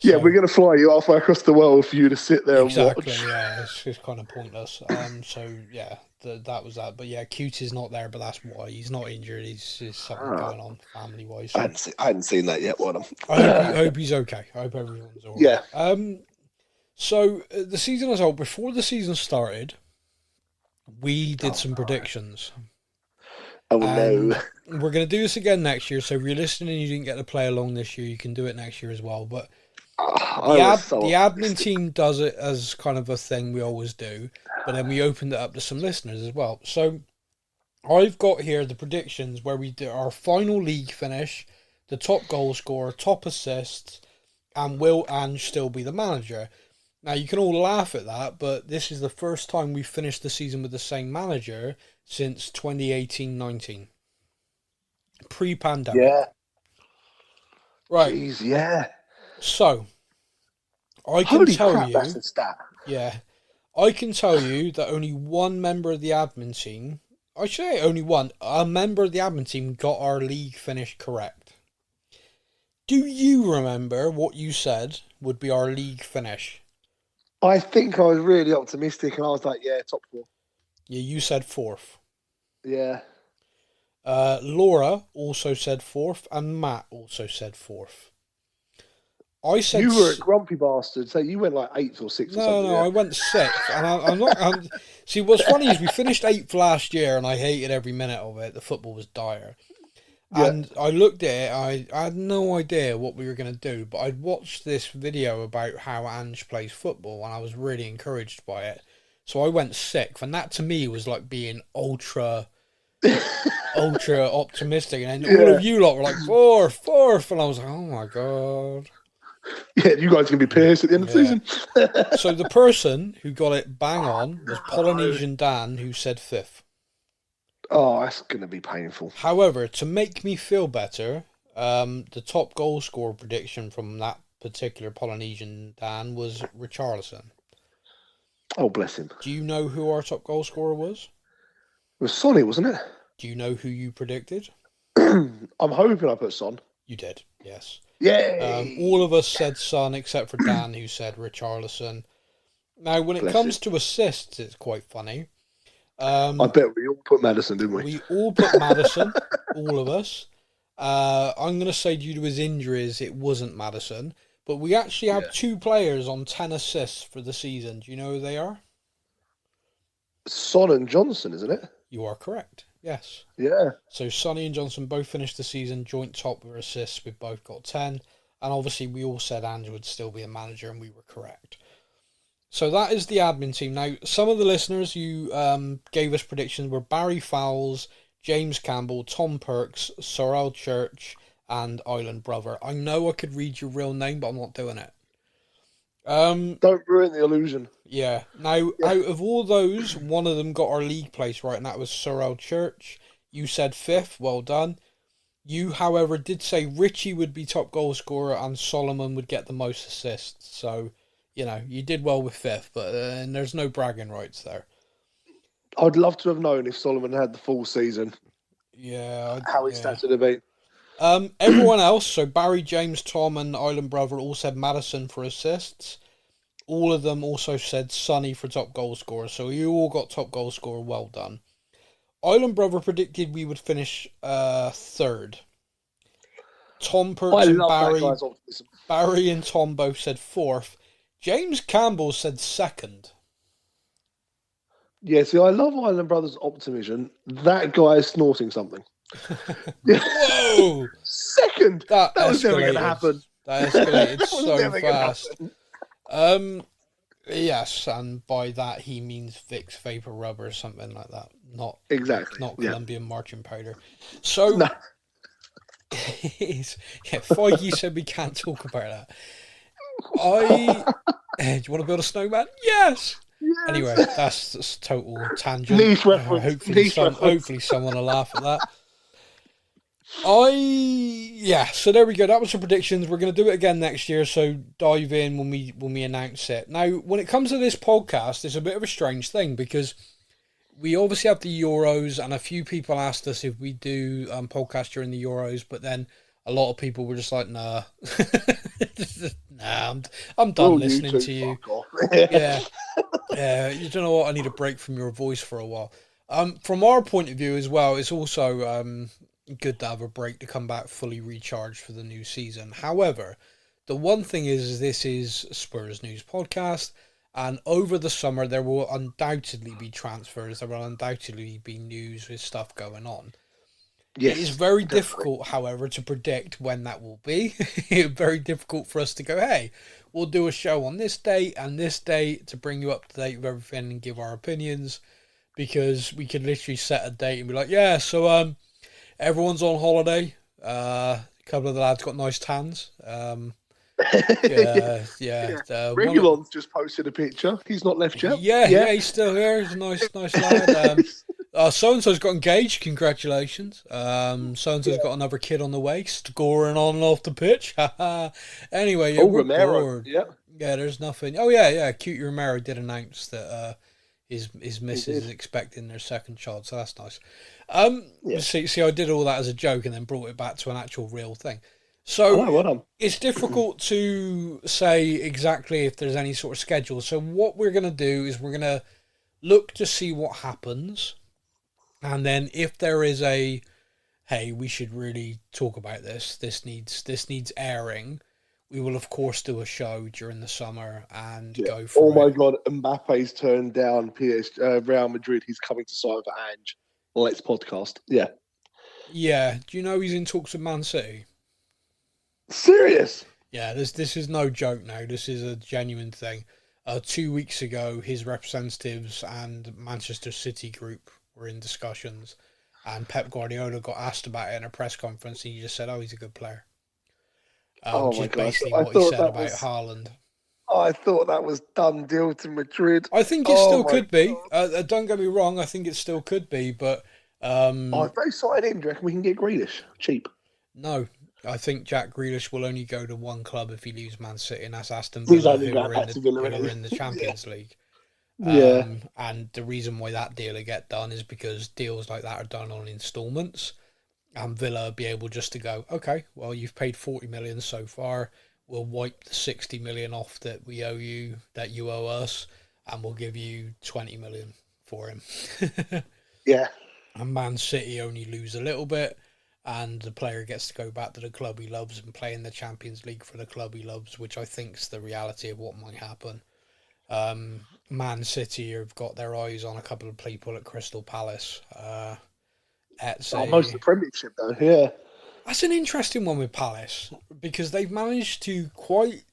Speaker 3: Yeah, we're going to fly you halfway across the world for you to sit there and watch.
Speaker 2: Yeah, it's kind of pointless. That was that. But yeah, Cutie's not there, but that's why. He's not injured. There's something going on family-wise.
Speaker 3: I hadn't seen that yet,
Speaker 2: I hope he's okay. I hope everyone's all right.
Speaker 3: Yeah.
Speaker 2: So the season as a whole, before the season started, we did some predictions.
Speaker 3: Oh, no.
Speaker 2: We're going to do this again next year, so if you're listening and you didn't get to play along this year, you can do it next year as well. But the admin team does it as kind of a thing we always do, but then we opened it up to some listeners as well. So I've got here the predictions where we do our final league finish, the top goal scorer, top assists, and will Ange still be the manager? Now, you can all laugh at that, but this is the first time we've finished the season with the same manager since 2018-19. Pre-pandemic.
Speaker 3: Yeah.
Speaker 2: Right.
Speaker 3: Jeez, yeah.
Speaker 2: So, I can tell you...
Speaker 3: That's a stat.
Speaker 2: Yeah. I can tell you that only one member of the admin team... I should say only one. A member of the admin team got our league finish correct. Do you remember what you said would be our league finish?
Speaker 3: I think I was really optimistic, and I was like, yeah, top 4.
Speaker 2: Yeah, you said 4th.
Speaker 3: Yeah.
Speaker 2: Laura also said 4th, and Matt also said 4th. I said
Speaker 3: you were a grumpy bastard, so you went like 8th or 6th.
Speaker 2: No, I went 6th, and I'm not. See, what's funny is we finished 8th last year, and I hated every minute of it. The football was dire. Yeah. And I looked at it, I had no idea what we were going to do, but I'd watched this video about how Ange plays football, and I was really encouraged by it. So I went 6th, and that to me was like being ultra optimistic. And then all of you lot were like 4th, and I was like, oh my God.
Speaker 3: Yeah, you guys can be pissed at the end of the season.
Speaker 2: So the person who got it bang on was Polynesian Dan, who said 5th.
Speaker 3: Oh, that's going to be painful.
Speaker 2: However, to make me feel better, the top goal scorer prediction from that particular Polynesian Dan was Richarlison.
Speaker 3: Oh, bless him.
Speaker 2: Do you know who our top goal scorer was?
Speaker 3: It was Sonny, wasn't it?
Speaker 2: Do you know who you predicted?
Speaker 3: I'm hoping I put Son.
Speaker 2: You did, yes.
Speaker 3: Yay!
Speaker 2: All of us said Son except for Dan, who said Richarlison. Now, when it
Speaker 3: Bless
Speaker 2: comes
Speaker 3: him.
Speaker 2: to assists, it's quite funny.
Speaker 3: I bet we all put Madison, didn't we?
Speaker 2: We all put Maddison, all of us. I'm going to say due to his injuries, it wasn't Maddison. But we actually have two players on 10 assists for the season. Do you know who they are?
Speaker 3: Son and Johnson, isn't it?
Speaker 2: You are correct. Yes.
Speaker 3: Yeah.
Speaker 2: So Sonny and Johnson both finished the season joint top with assists. We've both got 10. And obviously we all said Andrew would still be a manager, and we were correct. So that is the admin team. Now, some of the listeners who gave us predictions were Barry Fowles, James Campbell, Tom Perks, Sorrel Church, and Island Brother. I know I could read your real name, but I'm not doing it.
Speaker 3: Don't ruin the illusion.
Speaker 2: Yeah. Now, out of all those, one of them got our league place right, and that was Sorrel Church. You said 5th. Well done. You, however, did say Richie would be top goal scorer and Solomon would get the most assists. So, you know, you did well with 5th, but and there's no bragging rights there.
Speaker 3: I'd love to have known if Solomon had the full season.
Speaker 2: Yeah.
Speaker 3: How his stats would have been.
Speaker 2: Everyone else, so Barry, James, Tom, and Island Brother all said Maddison for assists. All of them also said Sonny for top goal scorer. So you all got top goal scorer. Well done. Island Brother predicted we would finish 3rd. Tom Perks and Barry and Tom both said 4th. James Campbell said 2nd.
Speaker 3: Yeah, see, I love Island Brothers' optimism. That guy is snorting something.
Speaker 2: Whoa!
Speaker 3: 2nd! That was never going to happen.
Speaker 2: That escalated so fast. Yes, and by that he means Vicks Vapor Rub or something like that. Not Colombian marching powder. So,
Speaker 3: no.
Speaker 2: Feige said we can't talk about that. Do you want to build a snowman? Yes! Anyway, that's total tangent. Hopefully someone will laugh at that. So there we go. That was the predictions. We're going to do it again next year, so dive in when we announce it. Now, when it comes to this podcast, it's a bit of a strange thing because we obviously have the Euros, and a few people asked us if we do podcast during the Euros, but then a lot of people were just like, nah. Nah, I'm done listening to you. Yeah, you don't know what, I need a break from your voice for a while. From our point of view as well, it's also good to have a break to come back fully recharged for the new season. However, the one thing is this is Spurs News Podcast, and over the summer there will undoubtedly be transfers, there will undoubtedly be news with stuff going on. Yes, it is very difficult, however, to predict when that will be. It's very difficult for us to go, hey, we'll do a show on this date and this date to bring you up to date with everything and give our opinions, because we could literally set a date and be like, yeah, so everyone's on holiday. A couple of the lads got nice tans.
Speaker 3: Regulon's just posted a picture. He's not left yet.
Speaker 2: Yeah, he's still here. He's a nice lad. So-and-so's got engaged. Congratulations. So-and-so's got another kid on the way, scoring on and off the pitch. Anyway, we're
Speaker 3: Romero.
Speaker 2: bored. Yeah, there's nothing. Oh, yeah. Cute Romero did announce that his missus is expecting their second child, so that's nice. See, I did all that as a joke and then brought it back to an actual real thing. So it's difficult to say exactly if there's any sort of schedule. So what we're going to do is we're going to look to see what happens. And then if there is a, hey, we should really talk about this needs airing, we will of course do a show during the summer and go for it.
Speaker 3: Oh my God, Mbappe's turned down Real Madrid. He's coming to sign for Ange. Let's podcast. Yeah.
Speaker 2: Yeah. Do you know he's in talks with Man City?
Speaker 3: Serious?
Speaker 2: Yeah, this is no joke now. This is a genuine thing. 2 weeks ago, his representatives and Manchester City group were in discussions, and Pep Guardiola got asked about it in a press conference, and he just said, "Oh, he's a good player." Which is basically what he said about Haaland.
Speaker 3: I thought that was done deal to Madrid.
Speaker 2: I think it still could be. Don't get me wrong. I think it still could be, but
Speaker 3: if they sign him, do you reckon we can get Grealish cheap?
Speaker 2: No. I think Jack Grealish will only go to one club if he leaves Man City, and that's Aston Villa, who are in the Champions League. And the reason why that deal will get done is because deals like that are done on instalments. and Villa be able just to go, okay, well, you've paid 40 million so far. We'll wipe the 60 million off that we owe you, that you owe us, and we'll give you 20 million for him.
Speaker 3: Yeah.
Speaker 2: And Man City only lose a little bit, and the player gets to go back to the club he loves and play in the Champions League for the club he loves, which I think is the reality of what might happen. Man City have got their eyes on a couple of people at Crystal Palace.
Speaker 3: Most of the Premiership, though, yeah.
Speaker 2: That's an interesting one with Palace, because they've managed to quite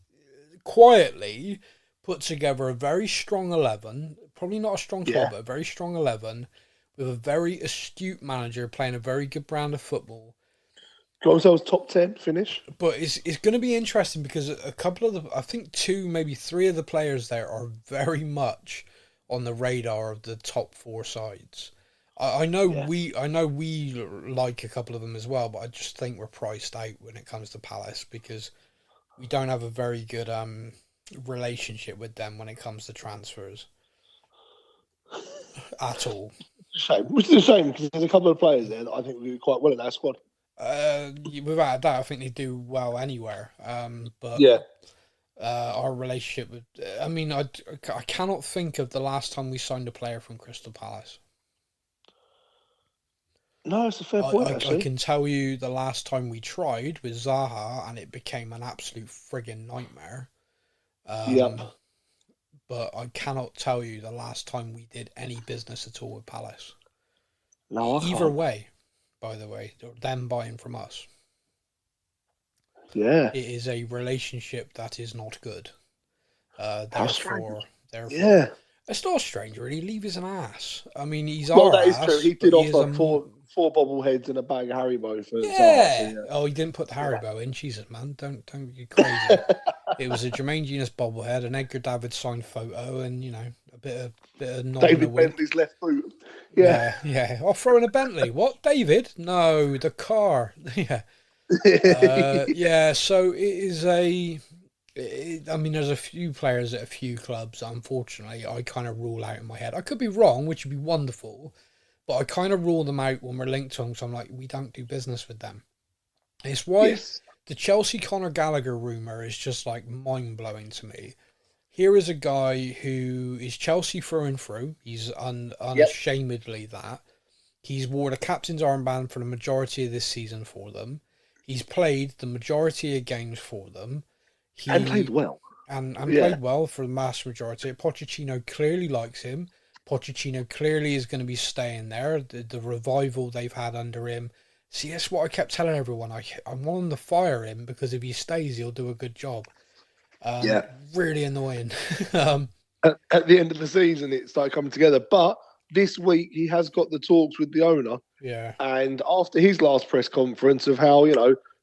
Speaker 2: quietly put together a very strong 11, probably not a strong 12, but a very strong 11, with a very astute manager playing a very good brand of football.
Speaker 3: Got themselves top 10 finish.
Speaker 2: But it's going to be interesting because a couple of I think 2, maybe 3 of the players there are very much on the radar of the top 4 sides. I know we like a couple of them as well, but I just think we're priced out when it comes to Palace because we don't have a very good relationship with them when it comes to transfers at all.
Speaker 3: Which is a shame because there's a couple of players there that I think we do quite well in our squad.
Speaker 2: Without a doubt, I think they do well anywhere. But our relationship with, I mean, I cannot think of the last time we signed a player from Crystal Palace.
Speaker 3: No, it's a fair point, actually.
Speaker 2: I can tell you the last time we tried with Zaha, and it became an absolute friggin' nightmare. But I cannot tell you the last time we did any business at all with Palace.
Speaker 3: No,
Speaker 2: Either way, by the way, them buying from us.
Speaker 3: Yeah.
Speaker 2: It is a relationship that is not good.
Speaker 3: Therefore,
Speaker 2: yeah. It's not strange, really. Leave is an ass. I mean, he's
Speaker 3: well,
Speaker 2: our
Speaker 3: that
Speaker 2: ass.
Speaker 3: Is true. He did offer four bobbleheads and a bag of Haribo for
Speaker 2: Zaha.
Speaker 3: So,
Speaker 2: Oh, he didn't put the Haribo in. Jesus, man. Don't get crazy. It was a Jermaine Genius bobblehead, an Edgar David signed photo, and, you know, a bit of nod
Speaker 3: David Bentley's left boot.
Speaker 2: Yeah. I'll throw in a Bentley. What, David? No, the car. Yeah. So it is I mean, there's a few players at a few clubs, unfortunately, I kind of rule out in my head. I could be wrong, which would be wonderful, but I kind of rule them out when we're linked to them, so I'm like, we don't do business with them. It's why the Chelsea Conor Gallagher rumour is just, like, mind-blowing to me. Here is a guy who is Chelsea through and through. He's unashamedly that. He's wore the captain's armband for the majority of this season for them. He's played the majority of games for them.
Speaker 3: And played well.
Speaker 2: And played well for the mass majority. Pochettino clearly likes him. Pochettino clearly is going to be staying there. The revival they've had under him. See, that's what I kept telling everyone. I want them to fire him because if he stays, he'll do a good job. Really annoying.
Speaker 3: At the end of the season, it started coming together. But this week, he has got the talks with the owner.
Speaker 2: Yeah.
Speaker 3: And after his last press conference of how,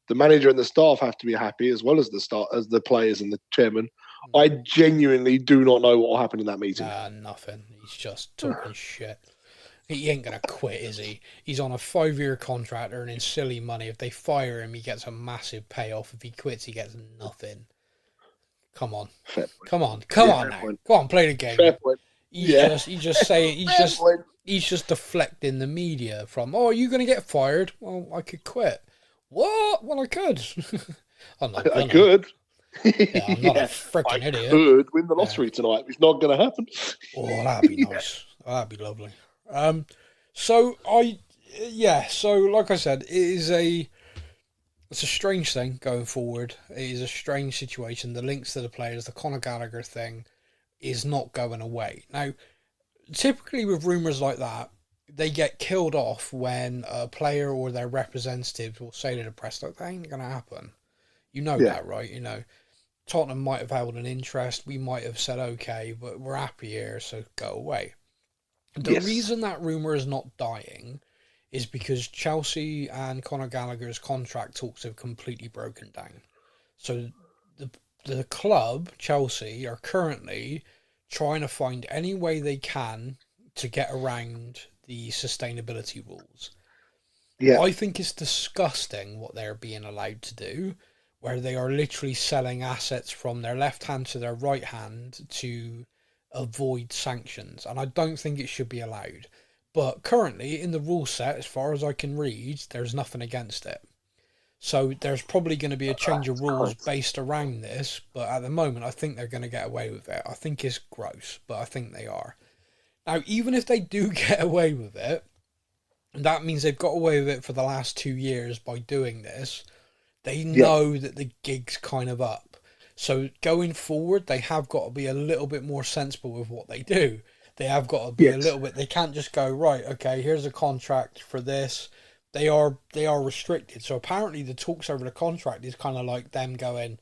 Speaker 3: the manager and the staff have to be happy as well as the players and the chairman, I genuinely do not know what will happen in that meeting.
Speaker 2: Nothing. He's just talking shit. He ain't going to quit, is he? He's on a 5-year contract earning silly money. If they fire him, he gets a massive payoff. If he quits, he gets nothing. Come on. Come on now. Point. Come on, play the game.
Speaker 3: Fair point.
Speaker 2: He's just deflecting the media from, are you going to get fired? Well, I could quit. What? Well, I could.
Speaker 3: I could.
Speaker 2: I'm not a freaking idiot.
Speaker 3: I could win the lottery tonight. It's not going to happen.
Speaker 2: Oh, that'd be nice. That'd be lovely. So like I said, it's a strange thing going forward. It is a strange situation. The links to the players, the Conor Gallagher thing, is not going away. Now, typically with rumours like that, they get killed off when a player or their representative will say to the press, look, that ain't going to happen. You know that, right? Tottenham might have held an interest. We might have said, okay, but we're happy here, so go away. The reason that rumour is not dying is because Chelsea and Conor Gallagher's contract talks have completely broken down. So the club, Chelsea, are currently trying to find any way they can to get around the sustainability rules. Yeah. I think it's disgusting what they're being allowed to do, where they are literally selling assets from their left hand to their right hand to avoid sanctions. And I don't think it should be allowed. But currently, in the rule set, as far as I can read, there's nothing against it. So there's probably going to be a change of rules based around this, but at the moment, I think they're going to get away with it. I think it's gross, but I think they are. Now, even if they do get away with it, that means they've got away with it for the last 2 years by doing this. They know that the gig's kind of up. So going forward, they have got to be a little bit more sensible with what they do. They have got to be a little bit. They can't just go, right, okay, here's a contract for this. They are restricted. So apparently the talks over the contract is kind of like them going,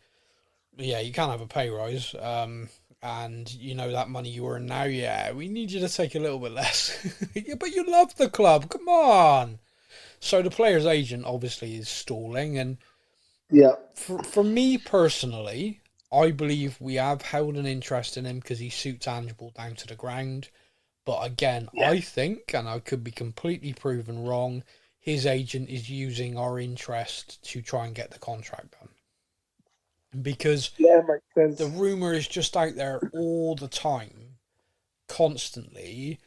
Speaker 2: yeah, you can't have a pay rise. And you know that money you earn now, yeah, we need you to take a little bit less. Yeah, but you love the club, come on. So the player's agent obviously is stalling, and for me personally, I believe we have held an interest in him because he suits tangible down to the ground. But again, I think, and I could be completely proven wrong, his agent is using our interest to try and get the contract done. Because
Speaker 3: makes sense.
Speaker 2: the rumour is just out there all the time, constantly.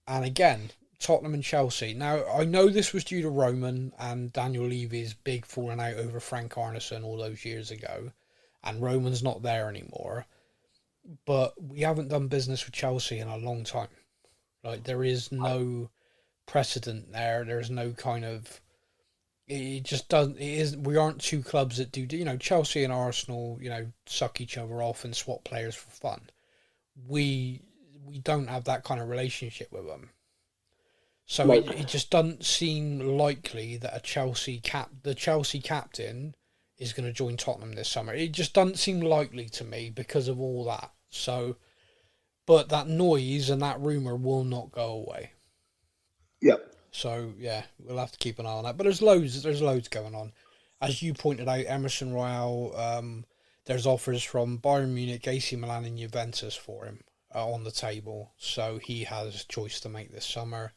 Speaker 2: And again, Tottenham and Chelsea. Now, I know this was due to Roman and Daniel Levy's big falling out over Frank Arneson all those years ago. And Roman's not there anymore. But we haven't done business with Chelsea in a long time. Like, there is no precedent there. There's no kind of... It just doesn't... It is. We aren't two clubs that do... You know, Chelsea and Arsenal, you know, suck each other off and swap players for fun. We don't have that kind of relationship with them. So it just doesn't seem likely that the Chelsea captain is going to join Tottenham this summer. It just doesn't seem likely to me because of all that. So, but that noise and that rumour will not go away.
Speaker 3: Yep.
Speaker 2: So yeah, we'll have to keep an eye on that. But there's loads going on. As you pointed out, Emerson Royale, there's offers from Bayern Munich, AC Milan and Juventus for him on the table. So he has a choice to make this summer.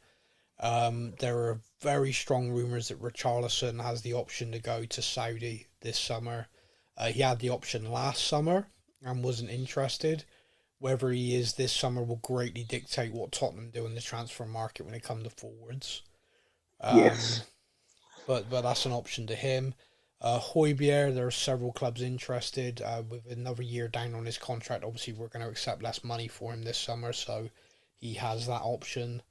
Speaker 2: There are very strong rumours that Richarlison has the option to go to Saudi this summer. He had the option last summer and wasn't interested. Whether he is this summer will greatly dictate what Tottenham do in the transfer market when it comes to forwards.
Speaker 3: Yes.
Speaker 2: But that's an option to him. Højbjerg, there are several clubs interested. With another year down on his contract, obviously we're going to accept less money for him this summer, so he has that option.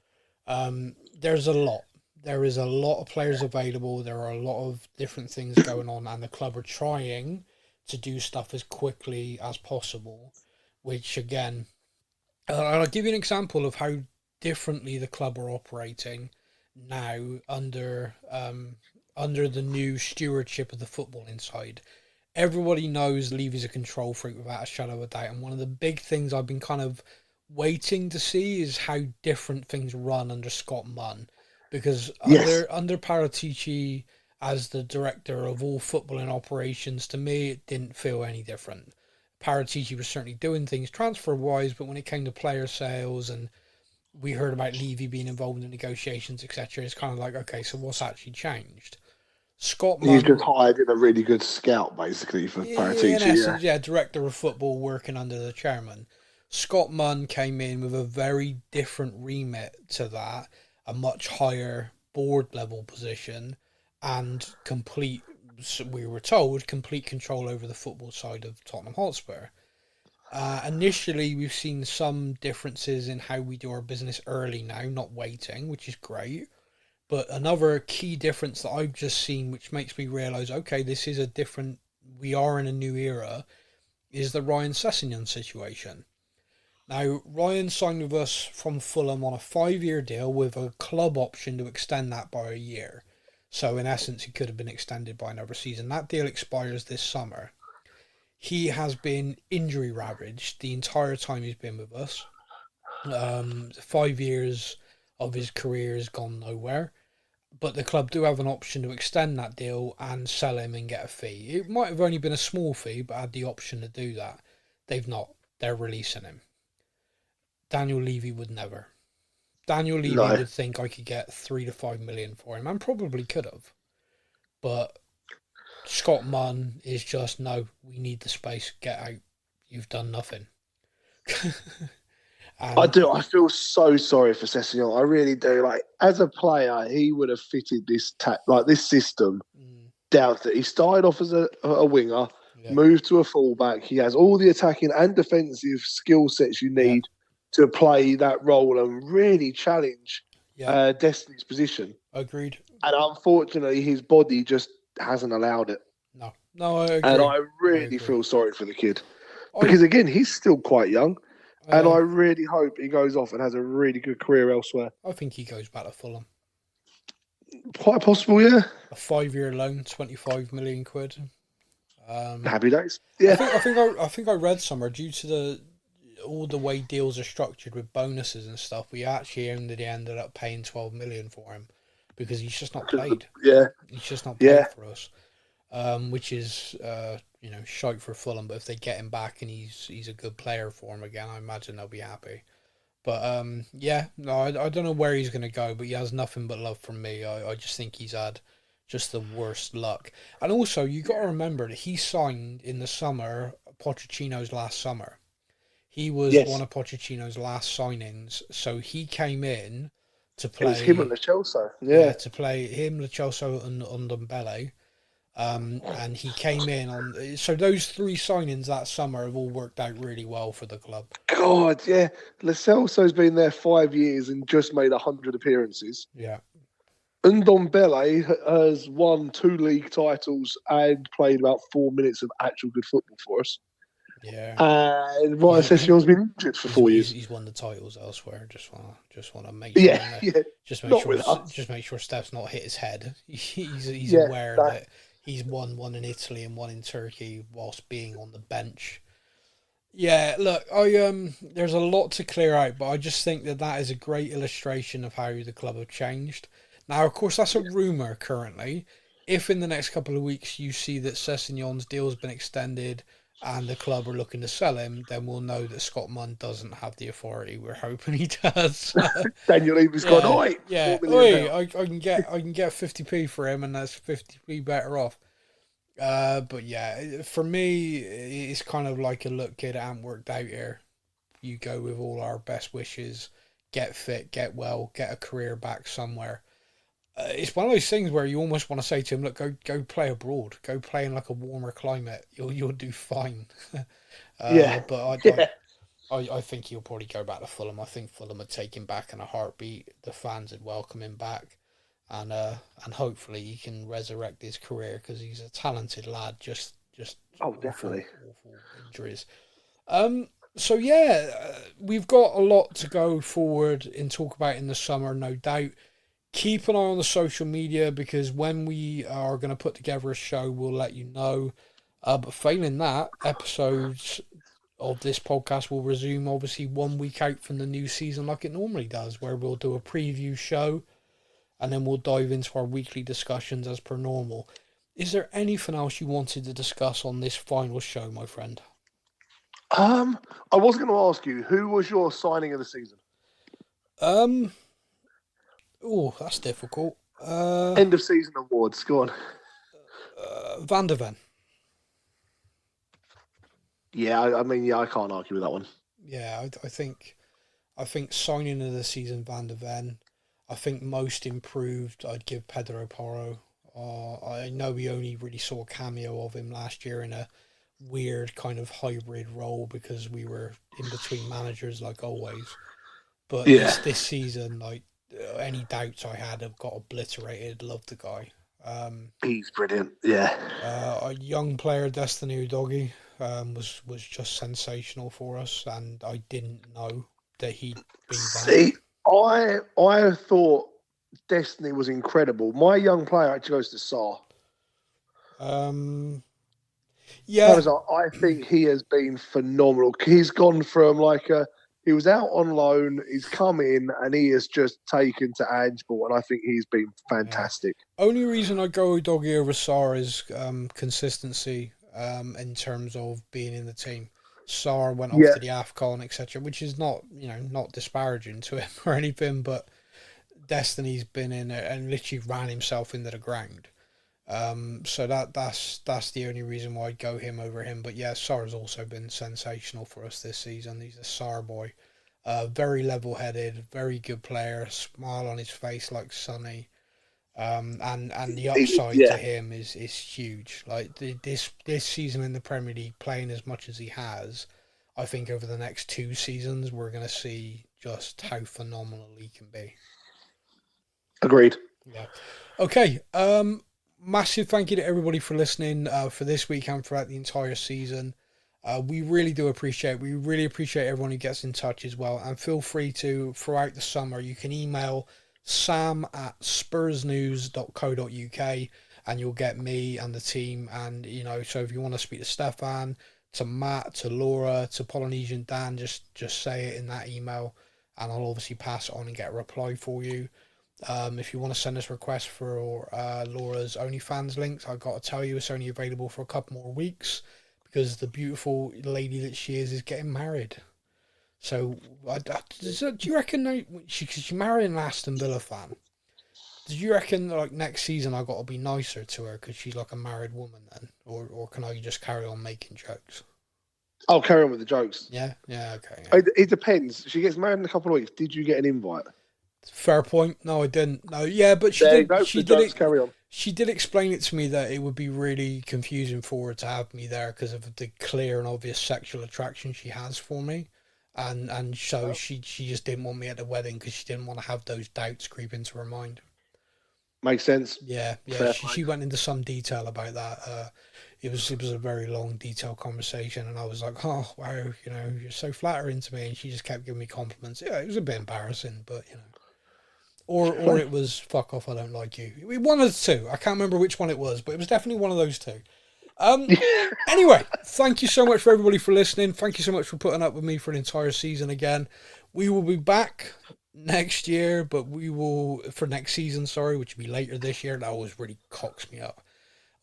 Speaker 2: There's a lot. There is a lot of players available. There are a lot of different things going on, and the club are trying to do stuff as quickly as possible. Which again, I'll give you an example of how differently the club are operating now under the new stewardship of the football inside. Everybody knows Levy's a control freak without a shadow of a doubt, and one of the big things I've been kind of waiting to see is how different things run under Scott Munn, because under Paratici as the director of all footballing operations, to me it didn't feel any different. Paratici was certainly doing things transfer wise, but when it came to player sales and we heard about Levy being involved in negotiations, etc., it's kind of like, okay, so what's actually changed? Scott Munn,
Speaker 3: he's just hired in a really good scout basically for Paratici.
Speaker 2: In essence, director of football working under the chairman. Scott Munn came in with a very different remit to that, a much higher board level position, and we were told, complete control over the football side of Tottenham Hotspur. Initially, we've seen some differences in how we do our business early now, not waiting, which is great. But another key difference that I've just seen, which makes me realise, okay, we are in a new era, is the Ryan Sessegnon situation. Now, Ryan signed with us from Fulham on a 5-year deal with a club option to extend that by a year. So, in essence, it could have been extended by another season. That deal expires this summer. He has been injury ravaged the entire time he's been with us. 5 years of his career has gone nowhere. But the club do have an option to extend that deal and sell him and get a fee. It might have only been a small fee, but had the option to do that. They've not. They're releasing him. Daniel Levy would never. Daniel Levy would think I could get 3 to 5 million for him, and probably could have. But Scott Munn is just, no, we need the space, get out. You've done nothing.
Speaker 3: I
Speaker 2: And
Speaker 3: do. I feel so sorry for Sessegnon. I really do. Like, as a player, he would have fitted this this system down to. He started off as a winger,
Speaker 2: yeah,
Speaker 3: moved to a fullback. He has all the attacking and defensive skill sets you
Speaker 2: yeah,
Speaker 3: need to play that role and really challenge
Speaker 2: yeah,
Speaker 3: Destiny's position.
Speaker 2: agreed.
Speaker 3: And unfortunately, his body just hasn't allowed it.
Speaker 2: No, I
Speaker 3: And
Speaker 2: agree.
Speaker 3: I
Speaker 2: I
Speaker 3: really
Speaker 2: agree.
Speaker 3: feel sorry for the kid.
Speaker 2: I
Speaker 3: Because, again, he's still quite young. And
Speaker 2: uh,
Speaker 3: I really hope he goes off and has a really good career elsewhere.
Speaker 2: I think he goes back to Fulham.
Speaker 3: Quite possible, yeah.
Speaker 2: A 5-year loan, 25 million quid.
Speaker 3: Happy days. Yeah.
Speaker 2: I think I read somewhere due to all the way deals are structured with bonuses and stuff. We actually ended up paying 12 million for him because he's just not played.
Speaker 3: Yeah.
Speaker 2: He's just not
Speaker 3: Yeah.
Speaker 2: played for us, which is shite for Fulham. But if they get him back and he's a good player for him again, I imagine they'll be happy. But yeah, no, I don't know where he's going to go, but he has nothing but love from me. I just think he's had just the worst luck. And also, you got to remember that he signed in the summer, Pochettino's last summer. He was one of Pochettino's last signings, so he came in to play.
Speaker 3: It was him and Lo Celso. Yeah.
Speaker 2: To play him, Lo Celso, and Ndombele. And he came in on. So those three signings that summer have all worked out really well for the club.
Speaker 3: God, yeah. Lo Celso's been there 5 years and just made 100 appearances.
Speaker 2: Yeah.
Speaker 3: Ndombele has won 2 league titles and played about 4 minutes of actual good football for us.
Speaker 2: Yeah.
Speaker 3: And Ryan Sessegnon's been injured for 4 years.
Speaker 2: He's won the titles elsewhere. Just want to make sure.
Speaker 3: Yeah.
Speaker 2: Just make sure Steph's not hit his head. He's aware that he's won one in Italy and one in Turkey whilst being on the bench. Yeah, look, there's a lot to clear out, but I just think that is a great illustration of how the club have changed. Now, of course, that's a rumour currently. If in the next couple of weeks you see that Sessegnon's deal has been extended and the club are looking to sell him, then we'll know that Scott Munn doesn't have the authority. We're hoping he does.
Speaker 3: Daniel Levy's gone, oi!
Speaker 2: Yeah, I can get 50p for him, and that's 50p better off. But yeah, for me, it's kind of like a look, kid, it ain't worked out here. You go with all our best wishes, get fit, get well, get a career back somewhere. It's one of those things where you almost want to say to him, look, go play abroad, go play in like a warmer climate. You'll do fine. But I think he'll probably go back to Fulham. I think Fulham would take him back in a heartbeat. The fans would welcome him back. And hopefully he can resurrect his career because he's a talented lad. Just
Speaker 3: definitely
Speaker 2: awful injuries. So yeah, we've got a lot to go forward and talk about in the summer, no doubt. Keep an eye on the social media because when we are going to put together a show, we'll let you know. But failing that, episodes of this podcast will resume obviously 1 week out from the new season like it normally does, where we'll do a preview show. And then we'll dive into our weekly discussions as per normal. Is there anything else you wanted to discuss on this final show, my friend?
Speaker 3: I was going to ask you, who was your signing of the season?
Speaker 2: Oh, that's difficult.
Speaker 3: End of season awards. Go on.
Speaker 2: Van der Ven.
Speaker 3: Yeah, I can't argue with that one.
Speaker 2: Yeah, I think signing of the season, Van der Ven. I think most improved, I'd give Pedro Porro. I know we only really saw a cameo of him last year in a weird kind of hybrid role because we were in between managers like always. But this season, like any doubts I had have got obliterated. Love the guy.
Speaker 3: He's brilliant. Yeah.
Speaker 2: A young player, Destiny Udogie, was just sensational for us, and I didn't know that he'd be that.
Speaker 3: I thought Destiny was incredible. My young player actually goes to Sarr.
Speaker 2: Yeah.
Speaker 3: I think he has been phenomenal. He's gone from he was out on loan, he's come in, and he has just taken to Angeball, and I think he's been fantastic.
Speaker 2: Yeah. Only reason I go Udogie over Sarr is consistency in terms of being in the team. Sarr went off to the AFCON, etc., which is not disparaging to him or anything, but Destiny's been in it and literally ran himself into the ground. So that's the only reason why I'd go him over him. But yeah, Sarr's also been sensational for us this season. He's a Sarr boy. Very level-headed, very good player, smile on his face like Sonny. And the upside to him is huge. Like this season in the Premier League, playing as much as he has, I think over the next 2 seasons we're going to see just how phenomenal he can be.
Speaker 3: Agreed.
Speaker 2: Yeah. Okay. Massive thank you to everybody for listening for this week and throughout the entire season. We really do appreciate it. We really appreciate everyone who gets in touch as well. And feel free to, throughout the summer, you can email sam@spursnews.co.uk and you'll get me and the team. And, so if you want to speak to Stefan, to Matt, to Laura, to Polynesian Dan, just say it in that email and I'll obviously pass it on and get a reply for you. If you want to send us requests for Laura's OnlyFans links, I've got to tell you it's only available for a couple more weeks because the beautiful lady that she is getting married. So, do you reckon she's married an Aston Villa fan? Do you reckon like next season I got to be nicer to her because she's like a married woman then, or can I just carry on making jokes?
Speaker 3: I'll carry on with the jokes.
Speaker 2: Yeah, okay.
Speaker 3: Yeah. It depends. She gets married in a couple of weeks. Did you get an invite?
Speaker 2: Fair point. No, I didn't. No, yeah, but she did. Carry on. She did explain it to me that it would be really confusing for her to have me there because of the clear and obvious sexual attraction she has for me, and so she just didn't want me at the wedding because she didn't want to have those doubts creep into her mind.
Speaker 3: Makes sense.
Speaker 2: Yeah. She went into some detail about that. It was a very long, detailed conversation, and I was like, oh wow, you're so flattering to me, and she just kept giving me compliments. Yeah, it was a bit embarrassing, but Or it was fuck off, I don't like you. One of the two. I can't remember which one it was, but it was definitely one of those two. Anyway, thank you so much for everybody for listening. Thank you so much for putting up with me for an entire season again. We will be back next year, for next season, which will be later this year. That always really cocks me up.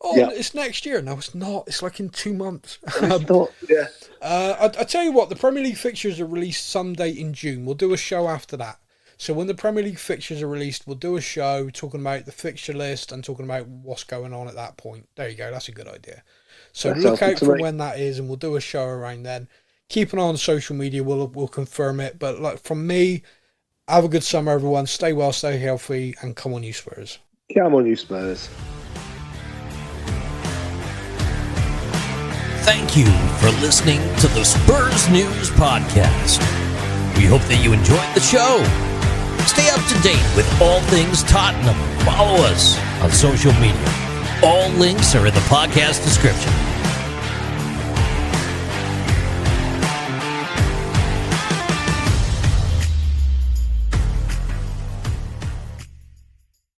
Speaker 2: It's next year. No, it's not. It's like in 2 months.
Speaker 3: It's not, yeah.
Speaker 2: I tell you what, the Premier League fixtures are released someday in June. We'll do a show after that. So when the Premier League fixtures are released, we'll do a show talking about the fixture list and talking about what's going on at that point. There you go. That's a good idea. So look out for when that is, and we'll do a show around then. Keep an eye on social media. We'll confirm it. But like from me, have a good summer, everyone. Stay well, stay healthy, and come on, you Spurs.
Speaker 3: Come on, you Spurs.
Speaker 1: Thank you for listening to the Spurs News Podcast. We hope that you enjoyed the show. Stay up to date with all things Tottenham. Follow us on social media. All links are in the podcast description.